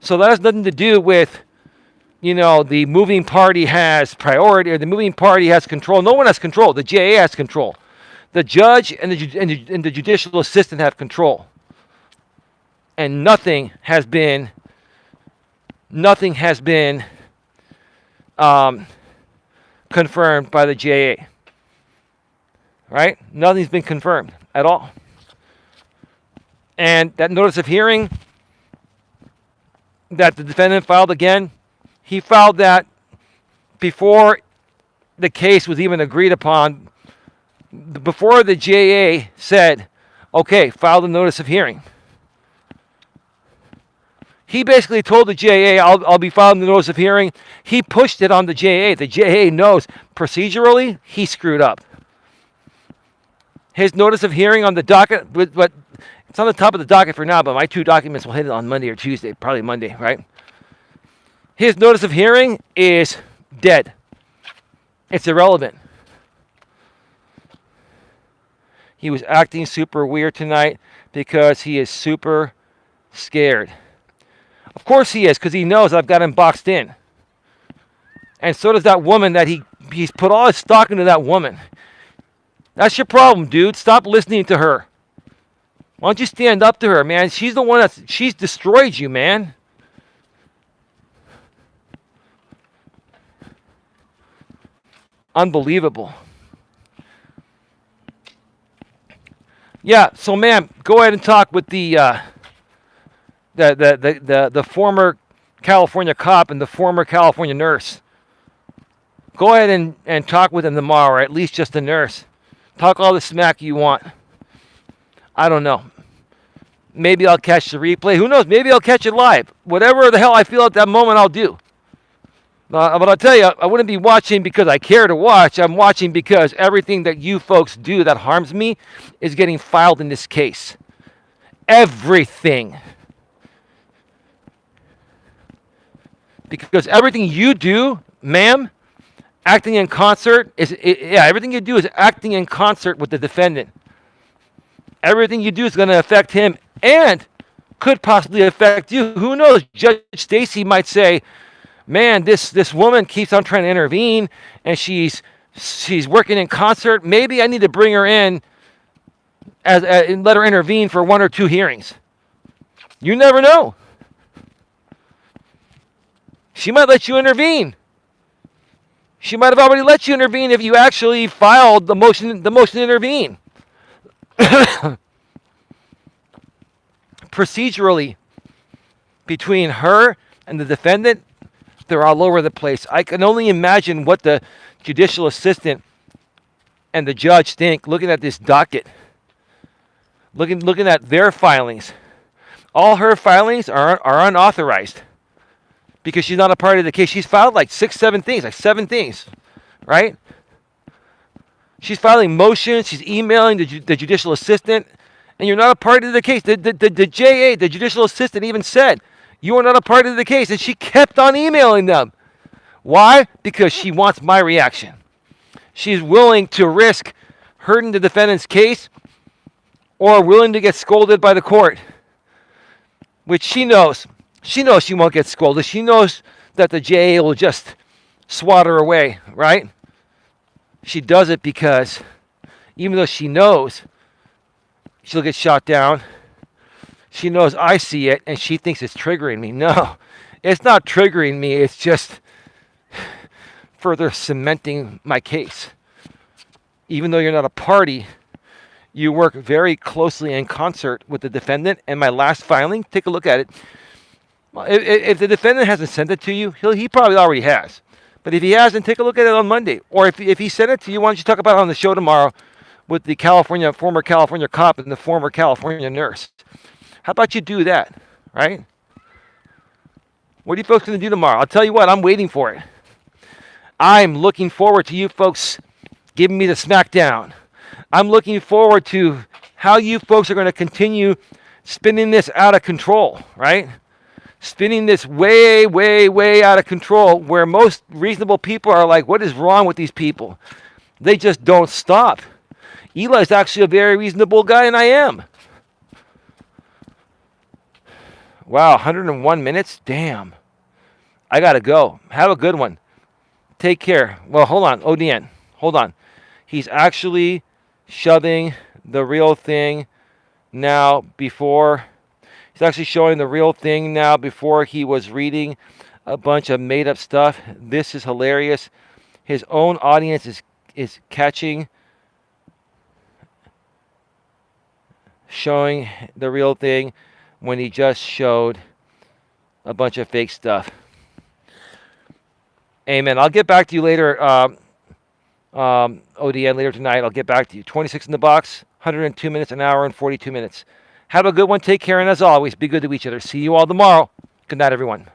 So that has nothing to do with the moving party has priority or the moving party has control. No one has control. The JA has control. The judge and the judicial assistant have control. And nothing has been confirmed by the JA. Right? Nothing's been confirmed at all. And that notice of hearing that the defendant filed again, he filed that before the case was even agreed upon, before the JA said, okay, file the notice of hearing. He basically told the JA, I'll be filing the notice of hearing. He pushed it on the JA. The JA knows procedurally he screwed up. His notice of hearing on the docket, but it's on the top of the docket for now, but my 2 documents will hit it on Monday or Tuesday, probably Monday, right? His notice of hearing is dead. It's irrelevant. He was acting super weird tonight because he is super scared. Of course he is, because he knows I've got him boxed in. And so does that woman that he's put all his stock into that woman. That's your problem, dude. Stop listening to her. Why don't you stand up to her, man? She's the one she's destroyed you, man. Unbelievable. Yeah, so ma'am, go ahead and talk with the former California cop and the former California nurse. Go ahead and talk with them tomorrow, or at least just the nurse. Talk all the smack you want. I don't know. Maybe I'll catch the replay. Who knows? Maybe I'll catch it live. Whatever the hell I feel at that moment, I'll do. But I'll tell you, I wouldn't be watching because I care to watch. I'm watching because everything that you folks do that harms me is getting filed in this case. Everything. Because everything you do, ma'am, acting in concert everything you do is acting in concert with the defendant. Everything you do is going to affect him and could possibly affect you. Who knows? Judge Stacy might say, man, this woman keeps on trying to intervene and she's working in concert. Maybe I need to bring her in and let her intervene for 1 or 2 hearings. You never know. She might let you intervene. She might have already let you intervene if you actually filed the motion to intervene. Procedurally, between her and the defendant, they're all over the place. I can only imagine what the judicial assistant and the judge think looking at this docket, looking at their filings. All her filings are unauthorized because she's not a part of the case. She's filed like 7 things, right? She's filing motions. She's emailing the judicial assistant and you're not a party to the case. The JA, the judicial assistant, even said, you are not a party to the case. And she kept on emailing them. Why? Because she wants my reaction. She's willing to risk hurting the defendant's case or willing to get scolded by the court, which she knows. She knows she won't get scolded. She knows that the JA will just swat her away, right? She does it because even though she knows she'll get shot down, she knows I see it and she thinks it's triggering me. No, it's not triggering me. It's just further cementing my case. Even though you're not a party, you work very closely in concert with the defendant. And my last filing, take a look at it. If the defendant hasn't sent it to you, he probably already has. But if he hasn't, take a look at it on Monday. Or if he sent it to you, why don't you talk about it on the show tomorrow with the former California cop and the former California nurse? How about you do that, right? What are you folks going to do tomorrow? I'll tell you what, I'm waiting for it. I'm looking forward to you folks giving me the smackdown. I'm looking forward to how you folks are going to continue spinning this out of control, right? Spinning this way, way, way out of control where most reasonable people are like, what is wrong with these people? They just don't stop. Eli's actually a very reasonable guy, and I am. Wow, 101 minutes? Damn. I got to go. Have a good one. Take care. Well, hold on. ODN. Hold on. He's actually shoving the real thing now before. He's actually showing the real thing now before he was reading a bunch of made up stuff. This is hilarious. His own audience is catching, showing the real thing when he just showed a bunch of fake stuff. Amen. I'll get back to you later, ODN, later tonight. I'll get back to you. 26 in the box, 102 minutes, an hour and 42 minutes. Have a good one. Take care. And as always, be good to each other. See you all tomorrow. Good night, everyone.